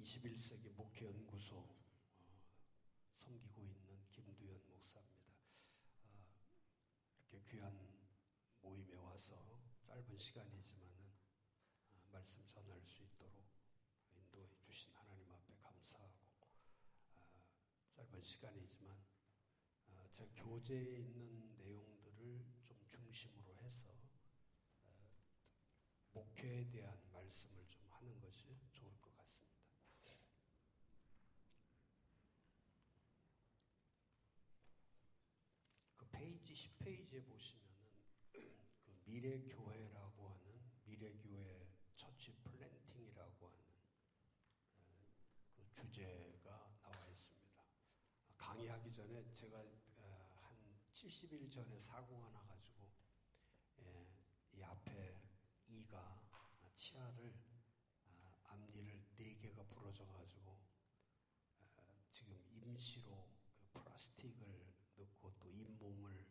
21세기 목회연구소 섬기고 있는 김두현 목사입니다. 이렇게 귀한 모임에 와서 짧은 시간이지만은 말씀 전할 수 있도록 인도해 주신 하나님 앞에 감사하고, 짧은 시간이지만 제 교재에 있는 내용들을 좀 중심으로 해서 목회에 대한 말씀을 좀 하는 것이 좋을 것 같습니다. 그 페이지 10페이지에 보시면은 그 미래교회라고 하는 미래교회 처치 플랜팅이라고 하는 그 주제가 나와 있습니다. 강의하기 전에 제가 한 70일 전에 사고가 나가지고 이 앞에 이가 치아를 앞니를 4개가 부러져가지고 지금 임시로 그 플라스틱을 넣고 또 잇몸을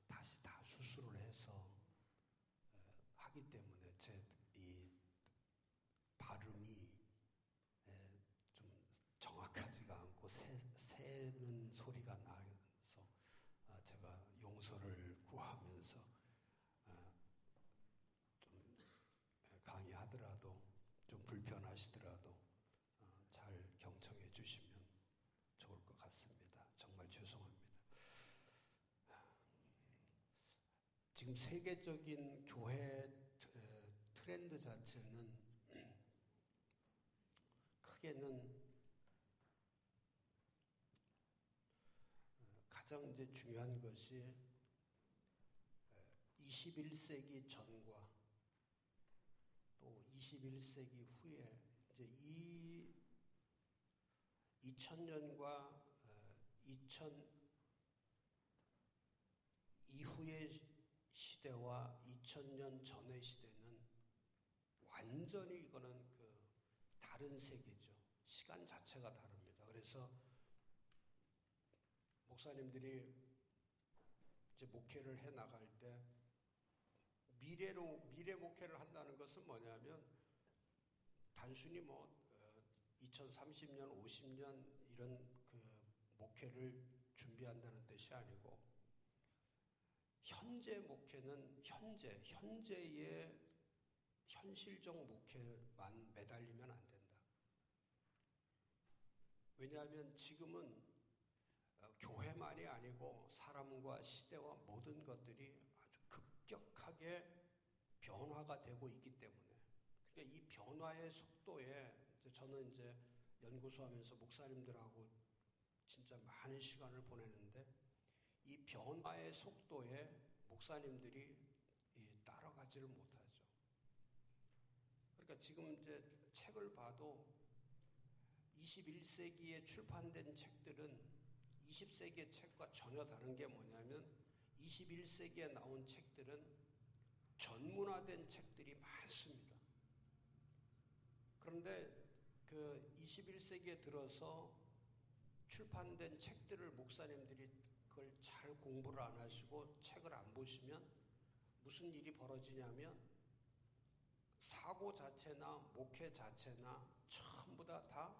다시 다 수술을 해서 하기 때문에 제 이 발음이 좀 정확하지가 않고 새는 소리가 나서 제가 용서를 구하면서 좀 강의하더라도 좀 불편하시더라도 잘 경청해 주시면 좋을 것 같습니다. 정말 죄송합니다. 지금 세계적인 교회 트렌드 자체는 크게는 가장 이제 중요한 것이 21세기 전과 또 21세기 후에 이제 이 2000년과 2000 이후의 시대와 2000년 전의 시대는 완전히 이거는 그 다른 세계죠. 시간 자체가 다릅니다. 그래서 목사님들이 이제 목회를 해 나갈 때 미래 목회를 한다는 것은 뭐냐면 단순히 2030년, 50년 이런 그 목회를 준비한다는 뜻이 아니고 현재 목회는 현재의 현실적 목회만 매달리면 안 된다. 왜냐하면 지금은 교회만이 아니고 사람과 시대와 모든 것들이 아주 급격하게 변화가 되고 있기 때문에, 그러니까 이 변화의 속도에 저는 이제 연구소 하면서 목사님들하고 진짜 많은 시간을 보내는데 이 변화의 속도에 목사님들이 따라가지를 못하죠. 그러니까 지금 이제 책을 봐도 21세기에 출판된 책들은 20세기의 책과 전혀 다른 게 뭐냐면 21세기에 나온 책들은 전문화된 책들이 많습니다. 그런데 그 21세기에 들어서 출판된 책들을 목사님들이 그걸 잘 공부를 안 하시고 책을 안 보시면 무슨 일이 벌어지냐면 사고 자체나 목회 자체나 전부 다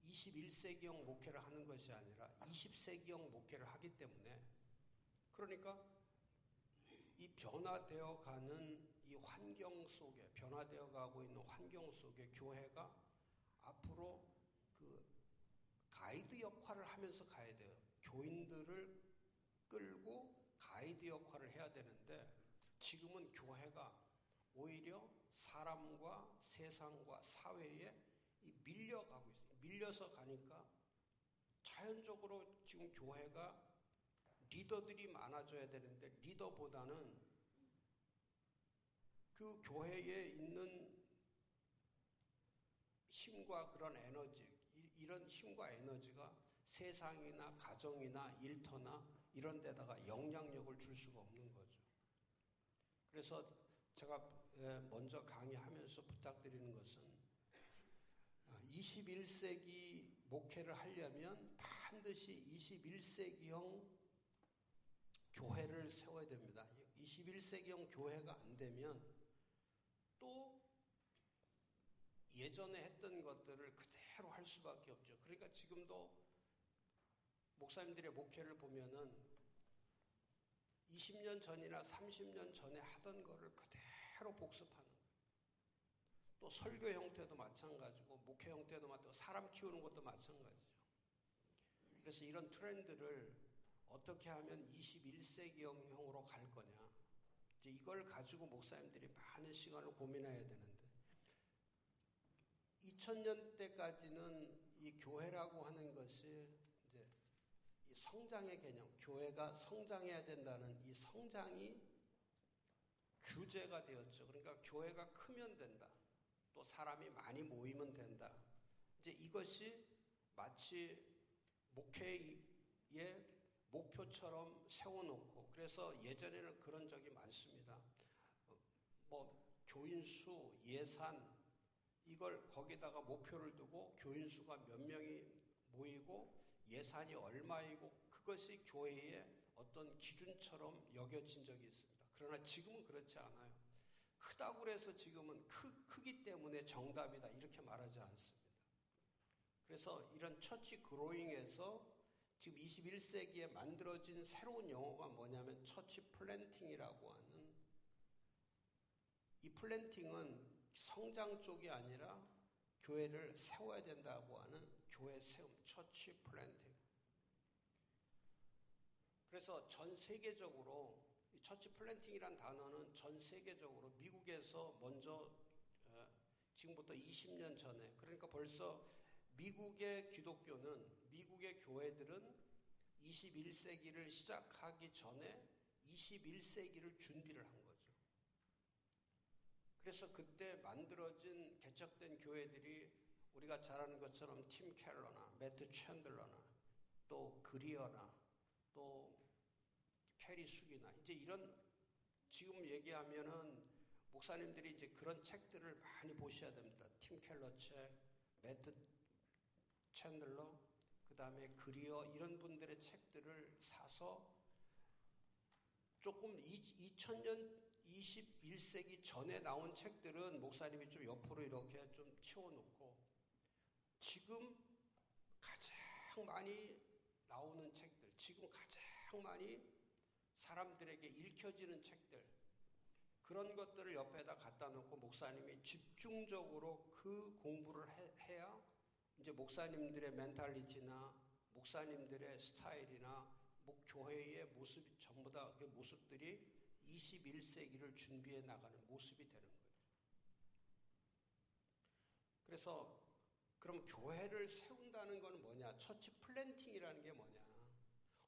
21세기형 목회를 하는 것이 아니라 20세기형 목회를 하기 때문에, 그러니까 이 변화되어 가는 이 환경 속에, 변화되어 가고 있는 환경 속에 교회가 앞으로 그 가이드 역할을 하면서 가야 돼요. 교인들을 끌고 가이드 역할을 해야 되는데 지금은 교회가 오히려 사람과 세상과 사회에 밀려가고 있어요. 밀려서 가니까 자연적으로 지금 교회가 리더들이 많아져야 되는데 리더보다는 그 교회에 있는 힘과 그런 에너지, 이런 힘과 에너지가 세상이나 가정이나 일터나 이런 데다가 영향력을 줄 수가 없는 거죠. 그래서 제가 먼저 강의하면서 부탁드리는 것은 21세기 목회를 하려면 반드시 21세기형 교회를 세워야 됩니다. 21세기형 교회가 안 되면 또 예전에 했던 것들을 그대로 할 수밖에 없죠. 그러니까 지금도 목사님들의 목회를 보면은 20년 전이나 30년 전에 하던 거를 그대로 복습하는 거예요. 또 설교 형태도 마찬가지고 목회 형태도 마찬가지고 사람 키우는 것도 마찬가지죠. 그래서 이런 트렌드를 어떻게 하면 21세기형으로 갈 거냐. 이제 이걸 가지고 목사님들이 많은 시간을 고민해야 되는데 2000년대까지는 이 교회라고 하는 것이 이제 이 성장의 개념, 교회가 성장해야 된다는 이 성장이 주제가 되었죠. 그러니까 교회가 크면 된다. 또 사람이 많이 모이면 된다. 이제 이것이 마치 목회의 목표처럼 세워놓고 그래서 예전에는 그런 적이 많습니다. 뭐 교인수, 예산 이걸 거기다가 목표를 두고 교인수가 몇 명이 모이고 예산이 얼마이고 그것이 교회의 어떤 기준처럼 여겨진 적이 있습니다. 그러나 지금은 그렇지 않아요. 크다고 해서 지금은 크기 때문에 정답이다 이렇게 말하지 않습니다. 그래서 이런 처치 그로잉에서 지금 21세기에 만들어진 새로운 용어가 뭐냐면 처치 플랜팅이라고 하는 이 플랜팅은 성장 쪽이 아니라 교회를 세워야 된다고 하는 교회 세움, 처치 플랜팅. 그래서 전 세계적으로 이 처치 플랜팅이란 단어는 전 세계적으로 미국에서 먼저 지금부터 20년 전에 그러니까 벌써 미국의 기독교는 미국의 교회들은 21세기를 시작하기 전에 21세기를 준비를 한 거죠. 그래서 그때 만들어진 개척된 교회들이 우리가 잘 아는 것처럼 팀 켈러나 매트 챈들러나 또 그리어나 또 캐리 숙이나 이제 이런 지금 얘기하면은 목사님들이 이제 그런 책들을 많이 보셔야 됩니다. 팀 켈러 책, 매트 챈들러, 그 다음에 그리어 이런 분들의 책들을 사서 조금 2000년 21세기 전에 나온 책들은 목사님이 좀 옆으로 이렇게 좀 치워놓고 지금 가장 많이 나오는 책들, 지금 가장 많이 사람들에게 읽혀지는 책들 그런 것들을 옆에다 갖다 놓고 목사님이 집중적으로 그 공부를 해야 이제 목사님들의 멘탈리티나 목사님들의 스타일이나 교회의 모습이 전부 다 그 모습들이 21세기를 준비해 나가는 모습이 되는 거예요. 그래서 그럼 교회를 세운다는 건 뭐냐? 처치 플랜팅이라는 게 뭐냐?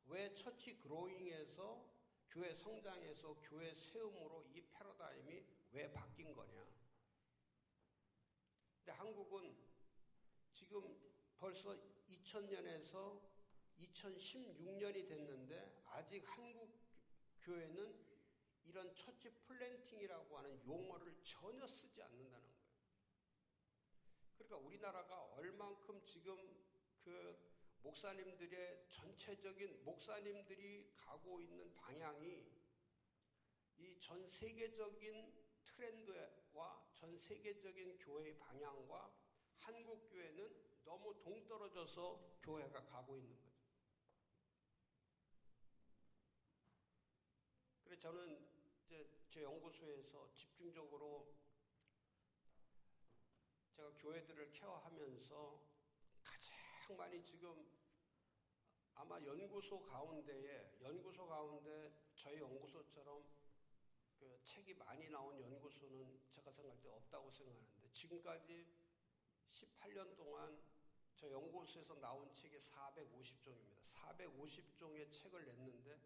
왜 처치 그로잉에서 교회 성장에서 교회 세움으로 이 패러다임이 왜 바뀐 거냐? 근데 한국은 지금 벌써 2000년에서 2016년이 됐는데 아직 한국 교회는 이런 처치 플랜팅이라고 하는 용어를 전혀 쓰지 않는다는 거예요. 그러니까 우리나라가 얼만큼 지금 그 목사님들의 전체적인 목사님들이 가고 있는 방향이 이 전 세계적인 트렌드와 전 세계적인 교회의 방향과 한국 교회는 너무 동떨어져서 교회가 가고 있는 거죠. 그래서 저는 이제 제 연구소에서 집중적으로 제가 교회들을 케어하면서 가장 많이 지금 아마 연구소 가운데 저희 연구소처럼 그 책이 많이 나온 연구소는 제가 생각할 때 없다고 생각하는데 지금까지 18년 동안 저 연구소에서 나온 책이 450종입니다. 450종의 책을 냈는데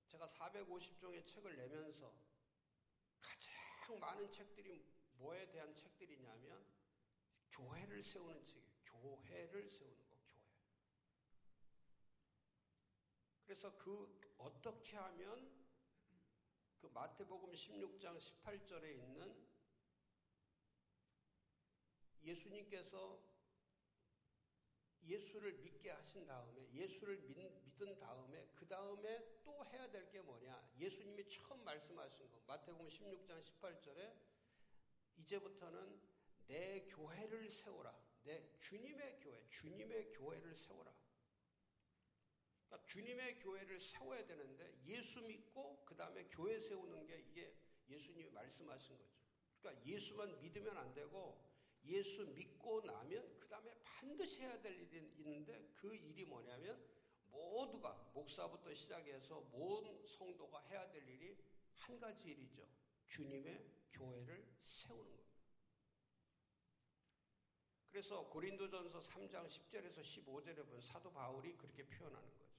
제가 450종의 책을 내면서 가장 많은 책들이 뭐에 대한 책들이냐면 교회를 세우는 책이에요. 교회를 세우는 거, 교회. 그래서 어떻게 하면 그 마태복음 16장 18절에 있는 예수님께서 예수를 믿게 하신 다음에 예수를 믿은 다음에 그 다음에 또 해야 될 게 뭐냐? 예수님이 처음 말씀하신 거 마태복음 16장 18절에 이제부터는 내 교회를 세워라. 내 주님의 교회를 세워라. 그러니까 주님의 교회를 세워야 되는데 예수 믿고 그 다음에 교회 세우는 게 이게 예수님이 말씀하신 거죠. 그러니까 예수만 믿으면 안 되고 예수 믿고 나면 그 다음에 반드시 해야 될 일이 있는데 그 일이 뭐냐면 모두가 목사부터 시작해서 모든 성도가 해야 될 일이 한 가지 일이죠. 주님의 교회를 세우는 겁니다. 그래서 고린도전서 3장 10절에서 15절에 보면 사도 바울이 그렇게 표현하는 거죠.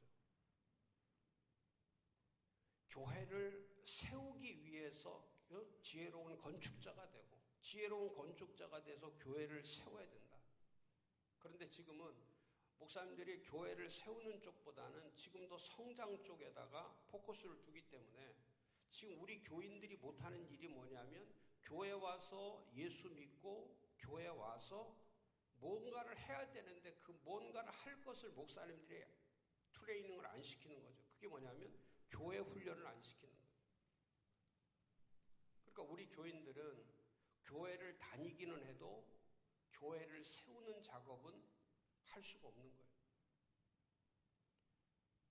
교회를 세우기 위해서 지혜로운 건축자가 되고 지혜로운 건축자가 돼서 교회를 세워야 된다. 그런데 지금은 목사님들이 교회를 세우는 쪽보다는 지금도 성장 쪽에다가 포커스를 두기 때문에 지금 우리 교인들이 못하는 일이 뭐냐면 교회 와서 예수 믿고 교회 와서 뭔가를 해야 되는데 그 뭔가를 할 것을 목사님들이 트레이닝을 안 시키는 거죠. 그게 뭐냐면 교회 훈련을 안 시키는 거예요. 그러니까 우리 교인들은 교회를 다니기는 해도 교회를 세우는 작업은 할 수가 없는 거예요.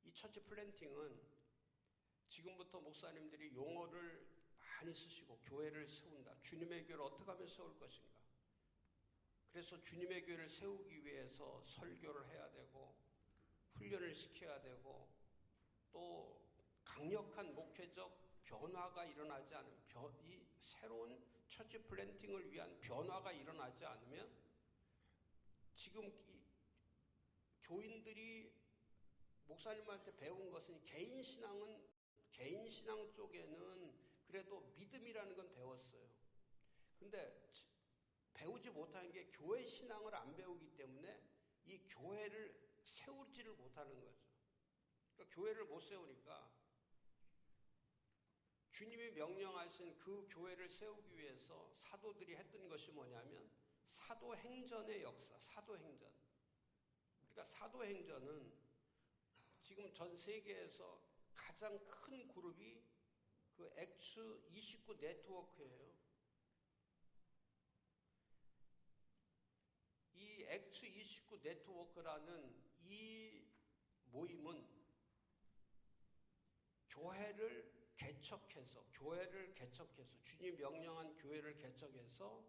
이 처치 플랜팅은 지금부터 목사님들이 용어를 많이 쓰시고 교회를 세운다. 주님의 교회를 어떻게 하면 세울 것인가. 그래서 주님의 교회를 세우기 위해서 설교를 해야 되고 훈련을 시켜야 되고 또 강력한 목회적 변화가 일어나지 않으면 이 새로운 처치 플랜팅을 위한 변화가 일어나지 않으면 지금 이 교인들이 목사님한테 배운 것은 개인 신앙 쪽에는 그래도 믿음이라는 건 배웠어요. 근데 배우지 못하는 게 교회 신앙을 안 배우기 때문에 이 교회를 세우지를 못하는 거죠. 그러니까 교회를 못 세우니까 주님이 명령하신 그 교회를 세우기 위해서 사도들이 했던 것이 뭐냐면 사도행전의 역사, 사도행전. 그러니까 사도행전은 지금 전 세계에서 가장 큰 그룹이 그 액츠 29 네트워크예요. 이 액츠 29 네트워크라는 이 모임은 교회를 개척해서 주님 명령한 교회를 개척해서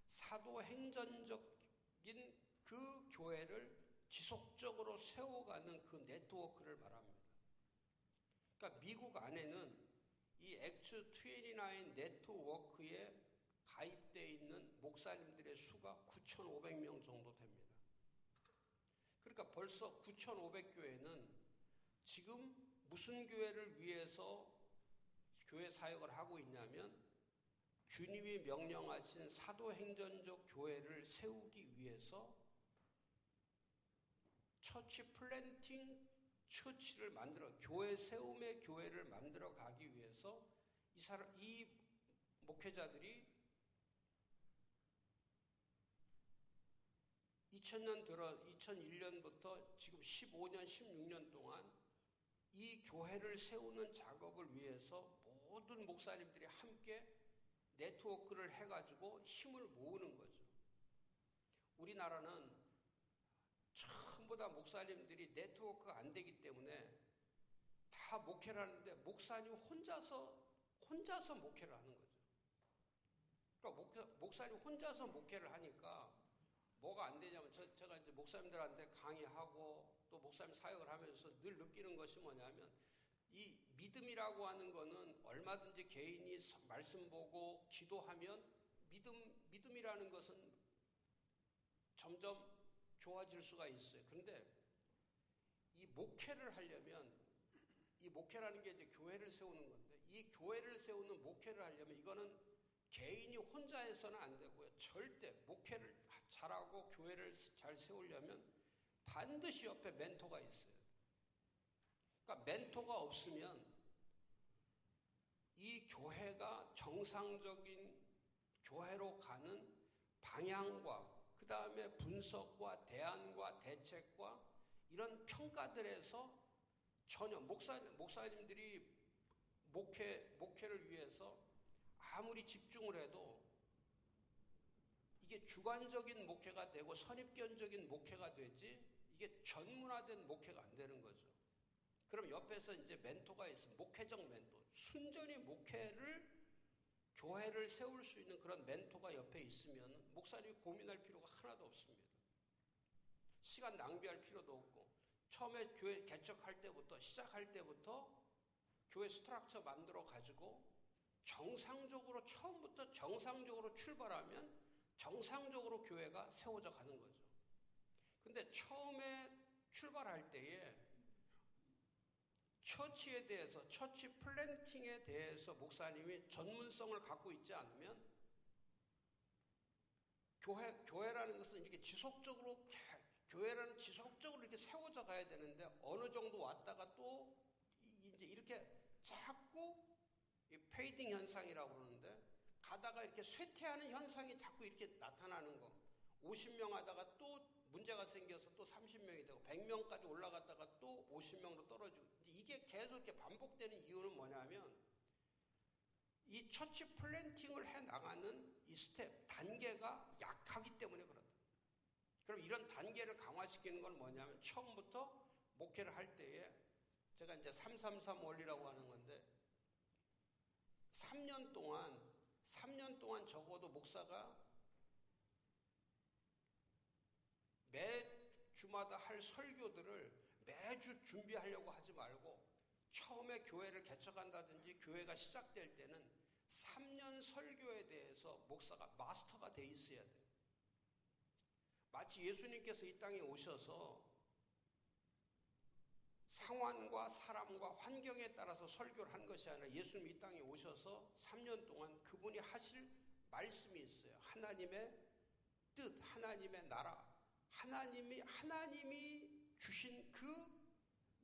사도행전적인 그 교회를 지속적으로 세워가는 그 네트워크를 말합니다. 그러니까 미국 안에는 이 액츠 29 네트워크에 가입되어 있는 목사님들의 수가 9,500명 정도 됩니다. 그러니까 벌써 9,500교회는 지금 무슨 교회를 위해서 교회 사역을 하고 있냐면 주님이 명령하신 사도행전적 교회를 세우기 위해서 처치 플랜팅 처치를 만들어 교회 세움의 교회를 만들어 가기 위해서 이 목회자들이 2001년부터 지금 15년, 16년 동안 이 교회를 세우는 작업을 위해서 모든 목사님들이 함께 네트워크를 해가지고 힘을 모으는 거죠. 우리나라는 전부 다 목사님들이 네트워크가 안 되기 때문에 다 목회를 하는데 목사님 혼자서 목회를 하는 거죠. 그러니까 목사님 혼자서 목회를 하니까 뭐가 안 되냐면 제가 이제 목사님들한테 강의하고 또 목사님 사역을 하면서 늘 느끼는 것이 뭐냐면 이 믿음이라고 하는 거는 얼마든지 개인이 말씀 보고 기도하면 믿음이라는 것은 점점 좋아질 수가 있어요. 그런데 이 목회를 하려면 이 목회라는 게 이제 교회를 세우는 건데 이 교회를 세우는 목회를 하려면 이거는 개인이 혼자 해서는 안 되고요. 절대 목회를 잘하고 교회를 잘 세우려면 반드시 옆에 멘토가 있어요. 그러니까 멘토가 없으면 이 교회가 정상적인 교회로 가는 방향과 그 다음에 분석과 대안과 대책과 이런 평가들에서 전혀 목사님들이 목회를 위해서 아무리 집중을 해도 이게 주관적인 목회가 되고 선입견적인 목회가 되지 이게 전문화된 목회가 안 되는 거죠. 그럼 옆에서 이제 멘토가 있으면 목회적 멘토, 순전히 교회를 세울 수 있는 그런 멘토가 옆에 있으면 목사님이 고민할 필요가 하나도 없습니다. 시간 낭비할 필요도 없고 처음에 교회 개척할 때부터 시작할 때부터 교회 스트럭처 만들어 가지고 정상적으로 처음부터 정상적으로 출발하면 정상적으로 교회가 세워져 가는 거죠. 근데 처음에 출발할 때에 처치에 대해서 처치 플랜팅에 대해서 목사님이 전문성을 갖고 있지 않으면 교회라는 것은 이렇게 교회라는 지속적으로 이렇게 세워져 가야 되는데 어느 정도 왔다가 또 이제 이렇게 자꾸 페이딩 현상이라고 그러는데 가다가 이렇게 쇠퇴하는 현상이 자꾸 이렇게 나타나는 거. 50명 하다가 또 문제가 생겨서 또 30명이 되고 100명까지 올라갔다가 또 50명으로 떨어지고 이게 계속 이렇게 반복되는 이유는 뭐냐면 이 처치 플랜팅을 해 나가는 이 스텝 단계가 약하기 때문에 그렇다. 그럼 이런 단계를 강화시키는 건 뭐냐면 처음부터 목회를 할 때에 제가 이제 333 원리라고 하는 건데 3년 동안 적어도 목사가 매주마다 할 설교들을 매주 준비하려고 하지 말고 처음에 교회를 개척한다든지 교회가 시작될 때는 3년 설교에 대해서 목사가 마스터가 돼 있어야 돼요. 마치 예수님께서 이 땅에 오셔서 상황과 사람과 환경에 따라서 설교를 한 것이 아니라 예수님이 이 땅에 오셔서 3년 동안 그분이 하실 말씀이 있어요. 하나님의 뜻, 하나님의 나라, 하나님이 주신 그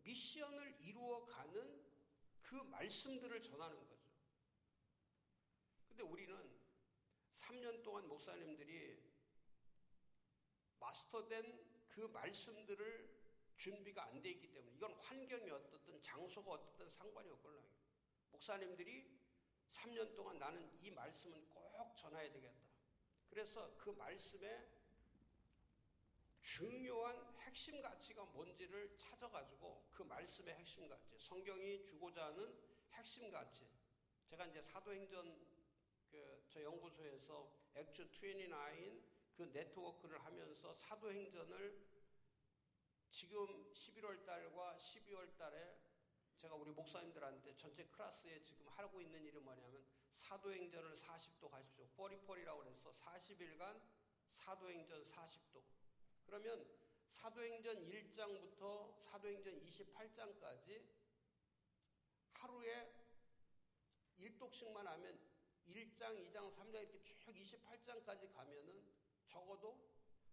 미션을 이루어가는 그 말씀들을 전하는 거죠. 근데 우리는 3년 동안 목사님들이 마스터된 그 말씀들을 준비가 안 돼 있기 때문에 이건 환경이 어떻든 장소가 어떻든 상관이 없걸랑요. 목사님들이 3년 동안 나는 이 말씀은 꼭 전해야 되겠다. 그래서 그 말씀에 중요한 핵심 가치가 뭔지를 찾아가지고 그 말씀의 핵심 가치, 성경이 주고자 하는 핵심 가치. 제가 이제 사도행전 저 연구소에서 액트 29 그 네트워크를 하면서 사도행전을 지금 11월 달과 12월 달에 제가 우리 목사님들한테 전체 클래스에 지금 하고 있는 일이 뭐냐면 사도행전을 40도 가십시오. 뽀리뽀리라고 해서 40일간 사도행전 40도. 그러면 사도행전 1장부터 사도행전 28장까지 하루에 1독씩만 하면 1장, 2장, 3장 이렇게 쭉 28장까지 가면은 적어도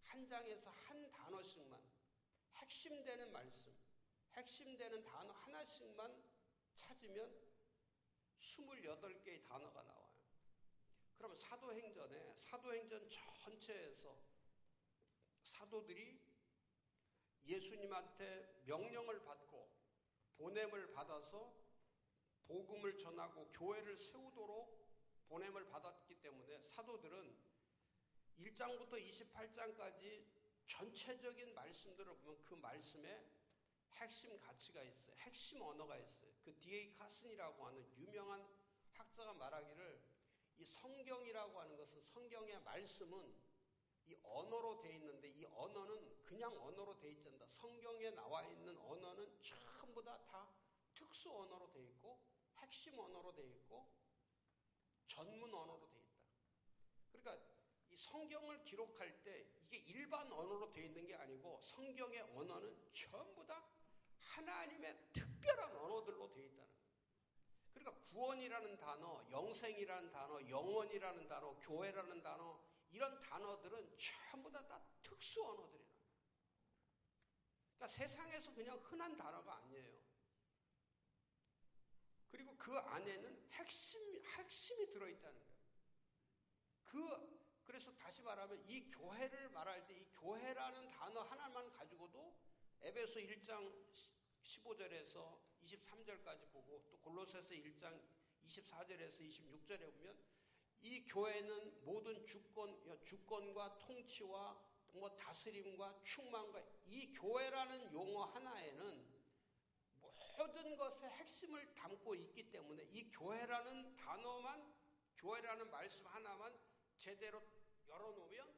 한 장에서 한 단어씩만 핵심되는 말씀, 핵심되는 단어 하나씩만 찾으면 28개의 단어가 나와요. 그럼 사도행전 전체에서 사도들이 예수님한테 명령을 받고 보냄을 받아서 복음을 전하고 교회를 세우도록 보냄을 받았기 때문에 사도들은 1장부터 28장까지 전체적인 말씀들을 보면 그 말씀에 핵심 가치가 있어요. 핵심 언어가 있어요. 그 D.A. 카슨이라고 하는 유명한 학자가 말하기를 이 성경이라고 하는 것은 성경의 말씀은 이 언어로 돼 있는데 이 언어는 그냥 언어로 돼 있지 않다. 성경에 나와 있는 언어는 전부 다 특수 언어로 돼 있고 핵심 언어로 돼 있고 전문 언어로 돼 있다. 그러니까 이 성경을 기록할 때 이게 일반 언어로 돼 있는 게 아니고 성경의 언어는 전부 다 하나님의 특별한 언어들로 돼 있다는 거예요. 그러니까 구원이라는 단어, 영생이라는 단어, 영원이라는 단어, 교회라는 단어 이런 단어들은 전부 다 특수 언어들이라. 그러니까 세상에서 그냥 흔한 단어가 아니에요. 그리고 그 안에는 핵심이 들어있다는 거예요. 그래서 다시 말하면 이 교회를 말할 때 이 교회라는 단어 하나만 가지고도 에베소 1장 15절에서 23절까지 보고 또 골로새서 1장 24절에서 26절에 보면 이 교회는 모든 주권과 통치와 다스림과 충만과 이 교회라는 용어 하나에는 모든 것의 핵심을 담고 있기 때문에 이 교회라는 단어만, 교회라는 말씀 하나만 제대로 열어놓으면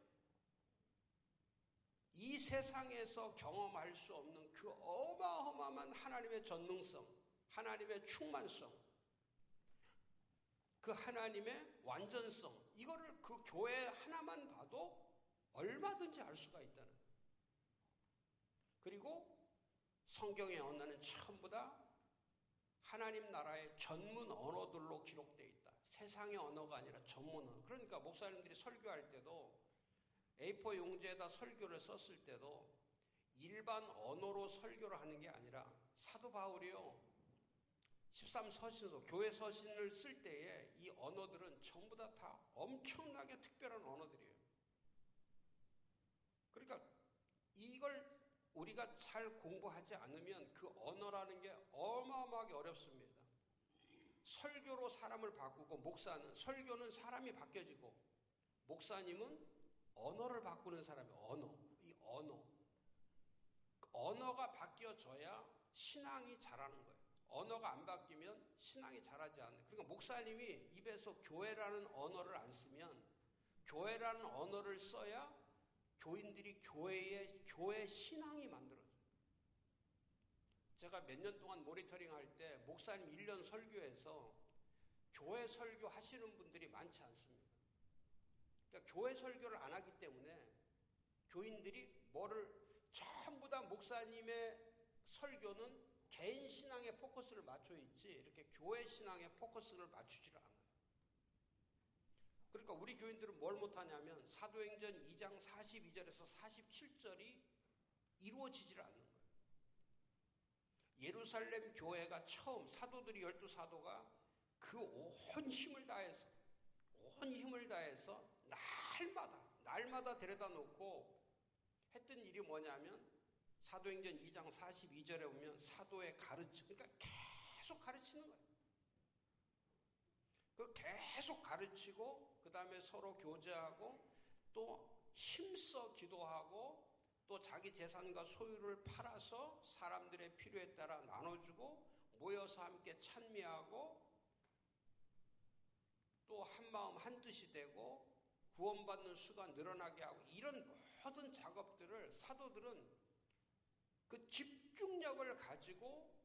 이 세상에서 경험할 수 없는 그 어마어마한 하나님의 전능성, 하나님의 충만성, 그 하나님의 완전성, 이거를 그 교회 하나만 봐도 얼마든지 알 수가 있다는. 그리고 성경의 언어는 전부 다 하나님 나라의 전문 언어들로 기록되어 있다. 세상의 언어가 아니라 전문 언어. 그러니까 목사님들이 설교할 때도 A4 용지에다 설교를 썼을 때도 일반 언어로 설교를 하는 게 아니라 사도 바울이요 13서신서 교회 서신을 쓸 때에 이 언어들은 전부 다 엄청나게 특별한 언어들이에요. 그러니까 이걸 우리가 잘 공부하지 않으면 그 언어라는 게 어마어마하게 어렵습니다. 설교로 사람을 바꾸고 설교는 사람이 바뀌어지고 목사님은 언어를 바꾸는 사람이에요. 언어가 바뀌어져야 신앙이 자라는 거예요. 언어가 안 바뀌면 신앙이 자라지 않아요. 그러니까 목사님이 입에서 교회라는 언어를 안 쓰면 교회라는 언어를 써야 교인들이 교회 신앙이 만들어져요. 제가 몇 년 동안 모니터링 할 때 목사님 1년 설교에서 교회 설교 하시는 분들이 많지 않습니다. 그러니까 교회 설교를 안 하기 때문에 교인들이 전부 다 목사님의 설교는 개인 신앙에 포커스를 맞춰 있지 이렇게 교회 신앙에 포커스를 맞추지를 않아요. 그러니까 우리 교인들은 뭘 못하냐면 사도행전 2장 42절에서 47절이 이루어지질 않는 거예요. 예루살렘 교회가 처음 사도들이 12사도가 그 온 힘을 다해서 날마다 데려다 놓고 했던 일이 뭐냐면 사도행전 2장 42절에 보면 사도의 그러니까 계속 가르치는 거예요. 계속 가르치고 그 다음에 서로 교제하고 또 힘써 기도하고 또 자기 재산과 소유를 팔아서 사람들의 필요에 따라 나눠주고 모여서 함께 찬미하고 또 한마음 한뜻이 되고 구원받는 수가 늘어나게 하고 이런 모든 작업들을 사도들은 그 집중력을 가지고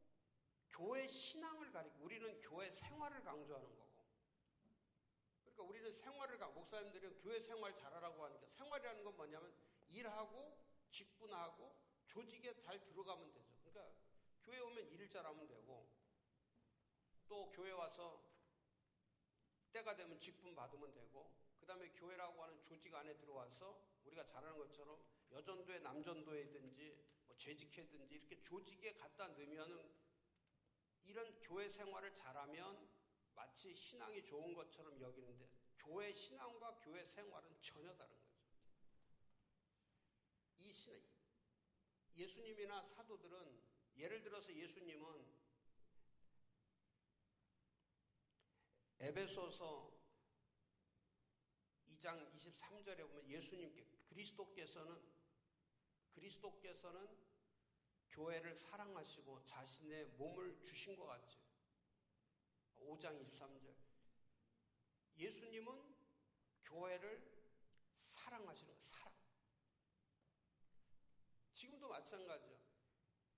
교회 신앙을 가리고 우리는 교회 생활을 강조하는 거고 그러니까 우리는 목사님들이 교회 생활 잘하라고 하니까 생활이라는 건 뭐냐면 일하고 직분하고 조직에 잘 들어가면 되죠. 그러니까 교회 오면 일을 잘하면 되고 또 교회 와서 때가 되면 직분 받으면 되고 그 다음에 교회라고 하는 조직 안에 들어와서 우리가 잘하는 것처럼 여전도회 남전도회든지 재직회든지 이렇게 조직에 갖다 넣으면은 이런 교회 생활을 잘하면 마치 신앙이 좋은 것처럼 여기는데 교회 신앙과 교회 생활은 전혀 다른 거죠. 예수님이나 사도들은 예를 들어서 예수님은 에베소서 2장 23절에 보면 예수님께 그리스도께서는 교회를 사랑하시고 자신의 몸을 주신 것 같죠. 5장 23절. 예수님은 교회를 사랑하시는 거예요. 지금도 마찬가지죠.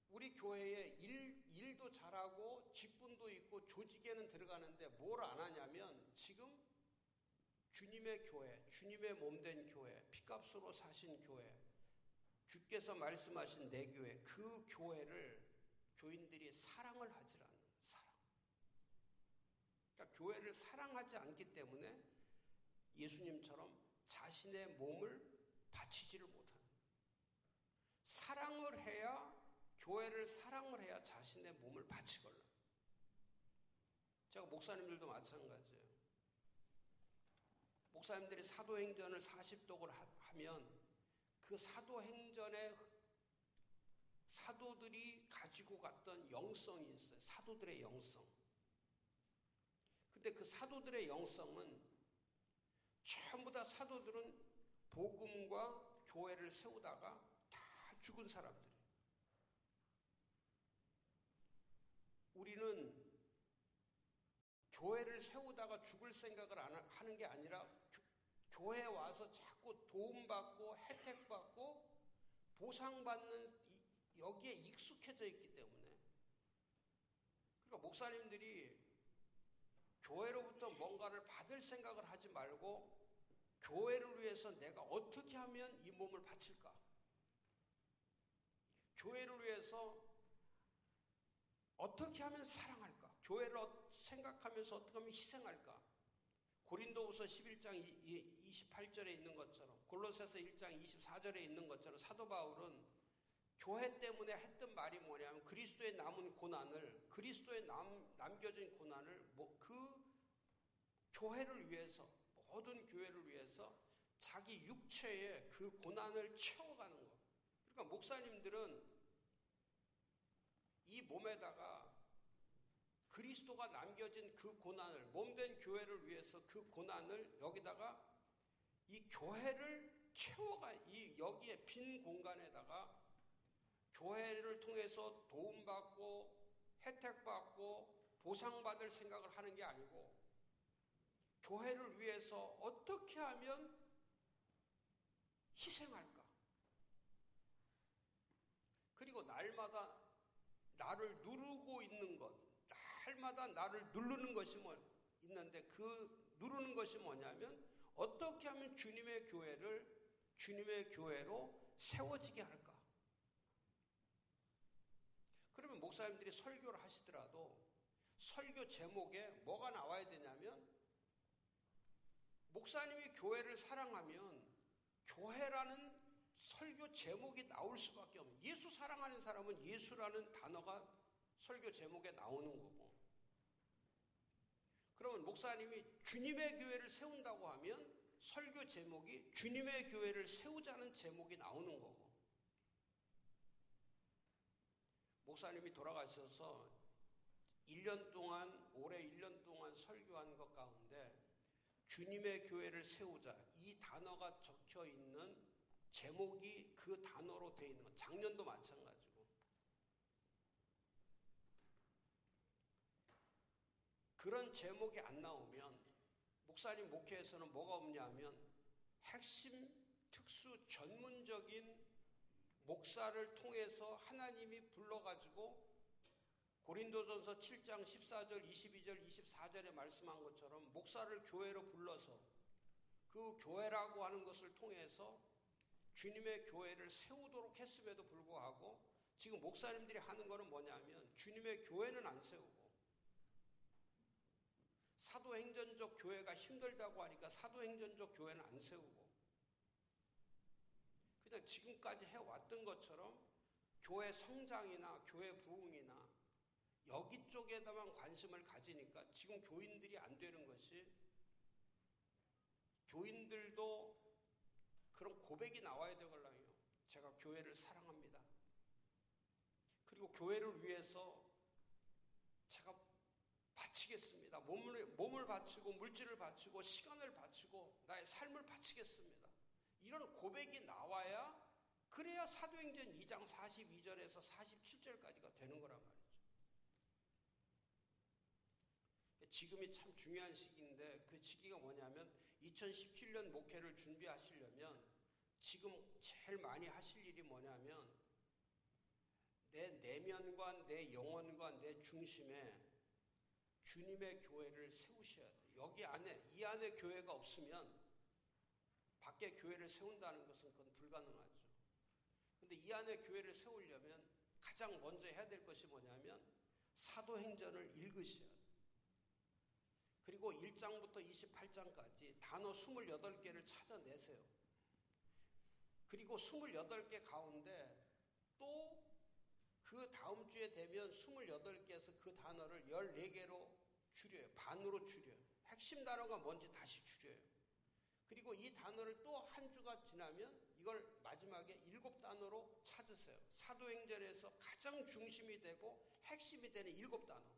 우리 교회에 일도 잘하고 직분도 있고 조직에는 들어가는데 뭘 안 하냐면 지금 주님의 교회, 주님의 몸된 교회, 피값으로 사신 교회, 주께서 말씀하신 내 교회, 그 교회를 교인들이 사랑을 하질 않는 사랑. 그러니까 교회를 사랑하지 않기 때문에 예수님처럼 자신의 몸을 바치지를 못하는. 교회를 사랑을 해야 자신의 몸을 바치걸라. 제가 목사님들도 마찬가지예요. 목사님들이 사도행전을 40독을 하면 그 사도행전에 사도들이 가지고 갔던 영성이 있어요. 사도들의 영성. 근데 그 사도들의 영성은 전부 다 사도들은 복음과 교회를 세우다가 다 죽은 사람들이에요. 우리는 교회를 세우다가 죽을 생각을 하는 게 아니라 교회에 와서 자꾸 도움받고 혜택받고 보상받는 여기에 익숙해져 있기 때문에, 그러니까 목사님들이 교회로부터 뭔가를 받을 생각을 하지 말고 교회를 위해서 내가 어떻게 하면 이 몸을 바칠까? 교회를 위해서 어떻게 하면 사랑할까? 교회를 생각하면서 어떻게 하면 희생할까? 고린도후서 11장 28절에 있는 것처럼, 골로새서 1장 24절에 있는 것처럼 사도 바울은 교회 때문에 했던 말이 뭐냐면 그리스도의 남은 고난을, 그리스도의 남겨진 고난을 그 교회를 위해서, 모든 교회를 위해서 자기 육체에 그 고난을 채워가는 거. 그러니까 목사님들은 이 몸에다가 그리스도가 남겨진 그 고난을, 몸된 교회를 위해서 그 고난을 여기다가 이 교회를 채워가, 이 여기에 빈 공간에다가 교회를 통해서 도움받고 혜택받고 보상받을 생각을 하는 게 아니고 교회를 위해서 어떻게 하면 희생할까? 그리고 날마다 나를 누르고 있는 것, 날마다 나를 누르는 것이 있는데 그 누르는 것이 뭐냐면 어떻게 하면 주님의 교회를 주님의 교회로 세워지게 할까? 그러면 목사님들이 설교를 하시더라도 설교 제목에 뭐가 나와야 되냐면 목사님이 교회를 사랑하면 교회라는 설교 제목이 나올 수밖에 없는, 예수 사랑하는 사람은 예수라는 단어가 설교 제목에 나오는 거고, 그러면 목사님이 주님의 교회를 세운다고 하면 설교 제목이 주님의 교회를 세우자는 제목이 나오는 거고, 목사님이 돌아가셔서 1년 동안, 올해 1년 동안 설교한 것 가운데 주님의 교회를 세우자 이 단어가 적혀 있는 제목이 그 단어로 되어 있는 것, 작년도 마찬가지고. 그런 제목이 안 나오면 목사님 목회에서는 뭐가 없냐면 핵심 특수 전문적인 목사를 통해서 하나님이 불러가지고 고린도전서 7장 14절 22절 24절에 말씀한 것처럼 목사를 교회로 불러서 그 교회라고 하는 것을 통해서 주님의 교회를 세우도록 했음에도 불구하고 지금 목사님들이 하는 거는 뭐냐면 주님의 교회는 안 세우고 사도행전적 교회가 힘들다고 하니까 사도행전적 교회는 안 세우고 그냥 지금까지 해왔던 것처럼 교회 성장이나 교회 부흥이나 여기 쪽에다만 관심을 가지니까 지금 교인들이 안 되는 것이, 교인들도 그런 고백이 나와야 되걸랑요. 제가 교회를 사랑합니다. 그리고 교회를 위해서 제가 바치겠습니다. 몸을 바치고 물질을 바치고 시간을 바치고 나의 삶을 바치겠습니다. 이런 고백이 나와야, 그래야 사도행전 2장 42절에서 47절까지가 되는 거란 말이에요. 지금이 참 중요한 시기인데 그 시기가 뭐냐면 2017년 목회를 준비하시려면 지금 제일 많이 하실 일이 뭐냐면 내 내면과 내 영혼과 내 중심에 주님의 교회를 세우셔야 돼요. 여기 안에, 이 안에 교회가 없으면 밖에 교회를 세운다는 것은 그건 불가능하죠. 근데 이 안에 교회를 세우려면 가장 먼저 해야 될 것이 뭐냐면 사도행전을 읽으셔야 돼요. 그리고 1장부터 28장까지 단어 28개를 찾아내세요. 그리고 28개 가운데 또 그 다음 주에 되면 28개에서 그 단어를 14개로 줄여요. 반으로 줄여요. 핵심 단어가 뭔지 다시 줄여요. 그리고 이 단어를 또 한 주가 지나면 이걸 마지막에 7단어로 찾으세요. 사도행전에서 가장 중심이 되고 핵심이 되는 7단어.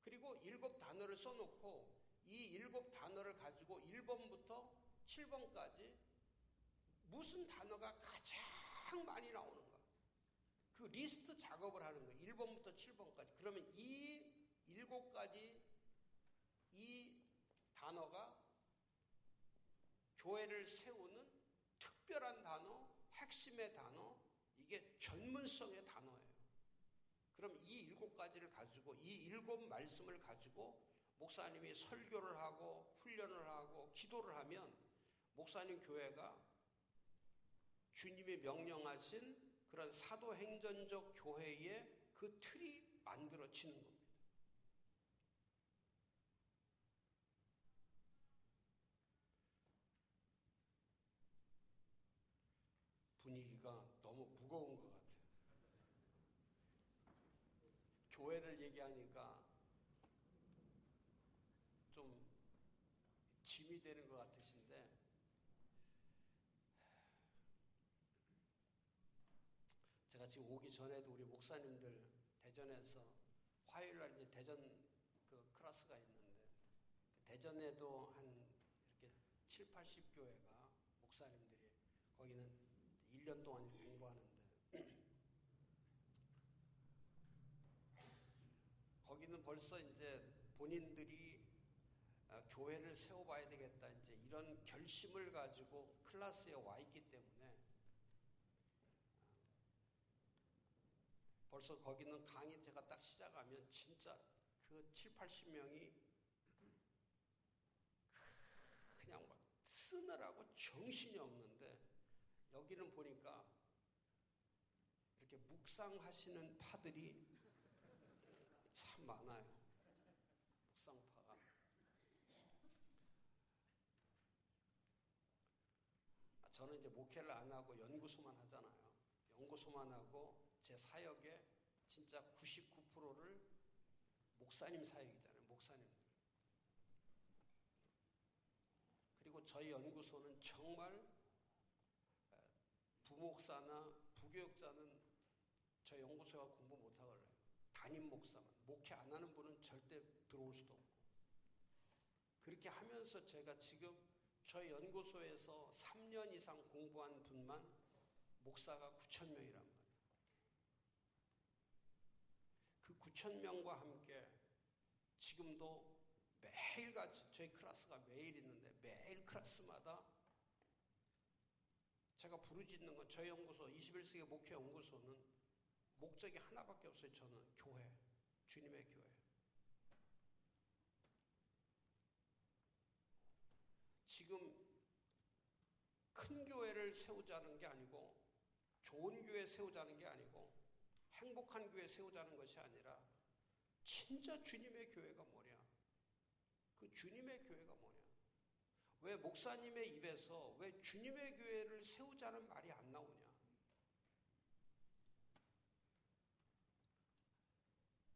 그리고 7단어를 써놓고 이 7단어를 가지고 1번부터 7번까지 무슨 단어가 가장 많이 나오는가. 그 리스트 작업을 하는 거예요. 1번부터 7번까지. 그러면 이 7가지 이 단어가 교회를 세우는 특별한 단어, 핵심의 단어, 이게 전문성의 단어예요. 그럼 이 7가지를 가지고 이 7말씀을 가지고 목사님이 설교를 하고 훈련을 하고 기도를 하면 목사님 교회가 주님이 명령하신 그런 사도행전적 교회의 그 틀이 만들어지는 겁니다. 분위기가 너무 무거운 것 같아요. 교회를 얘기하니까 좀 짐이 되는 것 같으신데, 제가 지금 오기 전에도 우리 목사님들 대전에서 화요일날 이제 대전 그 클래스가 있는데, 대전에도 한 이렇게 7, 80교회가 목사님들이 거기는 1년 동안 공부하는데, 거기는 벌써 이제 본인들이 교회를 세워봐야 되겠다, 이제 이런 결심을 가지고 클래스에 와 있기 때문에 벌써 거기는 강의 제가 딱 시작하면 진짜 그 7, 80명이 그냥 막 쓰느라고 정신이 없는데, 여기는 보니까 이렇게 묵상하시는 파들이 참 많아요. 묵상파가. 저는 이제 목회를 안 하고 연구소만 하잖아요. 연구소만 하고 제 사역의 진짜 99%를 목사님 사역이잖아요. 목사님들. 그리고 저희 연구소는 정말 부목사나 부교육자는 저희 연구소가 공부 못하거든요. 담임 목사만. 목회 안 하는 분은 절대 들어올 수도 없고. 그렇게 하면서 제가 지금 저희 연구소에서 3년 이상 공부한 분만 목사가 9,000명이란 말이에요. 그 9,000명과 함께 지금도 매일같이 저희 클래스가 매일 있는데 매일 클래스마다 제가 부르짖는 건, 저희 연구소 21세기 목회 연구소는 목적이 하나밖에 없어요. 저는 교회, 주님의 교회. 지금 큰 교회를 세우자는 게 아니고, 좋은 교회 세우자는 게 아니고, 행복한 교회 세우자는 것이 아니라 진짜 주님의 교회가 뭐냐? 그 주님의 교회가 뭐냐? 왜 목사님의 입에서 왜 주님의 교회를 세우자는 말이 안 나오냐?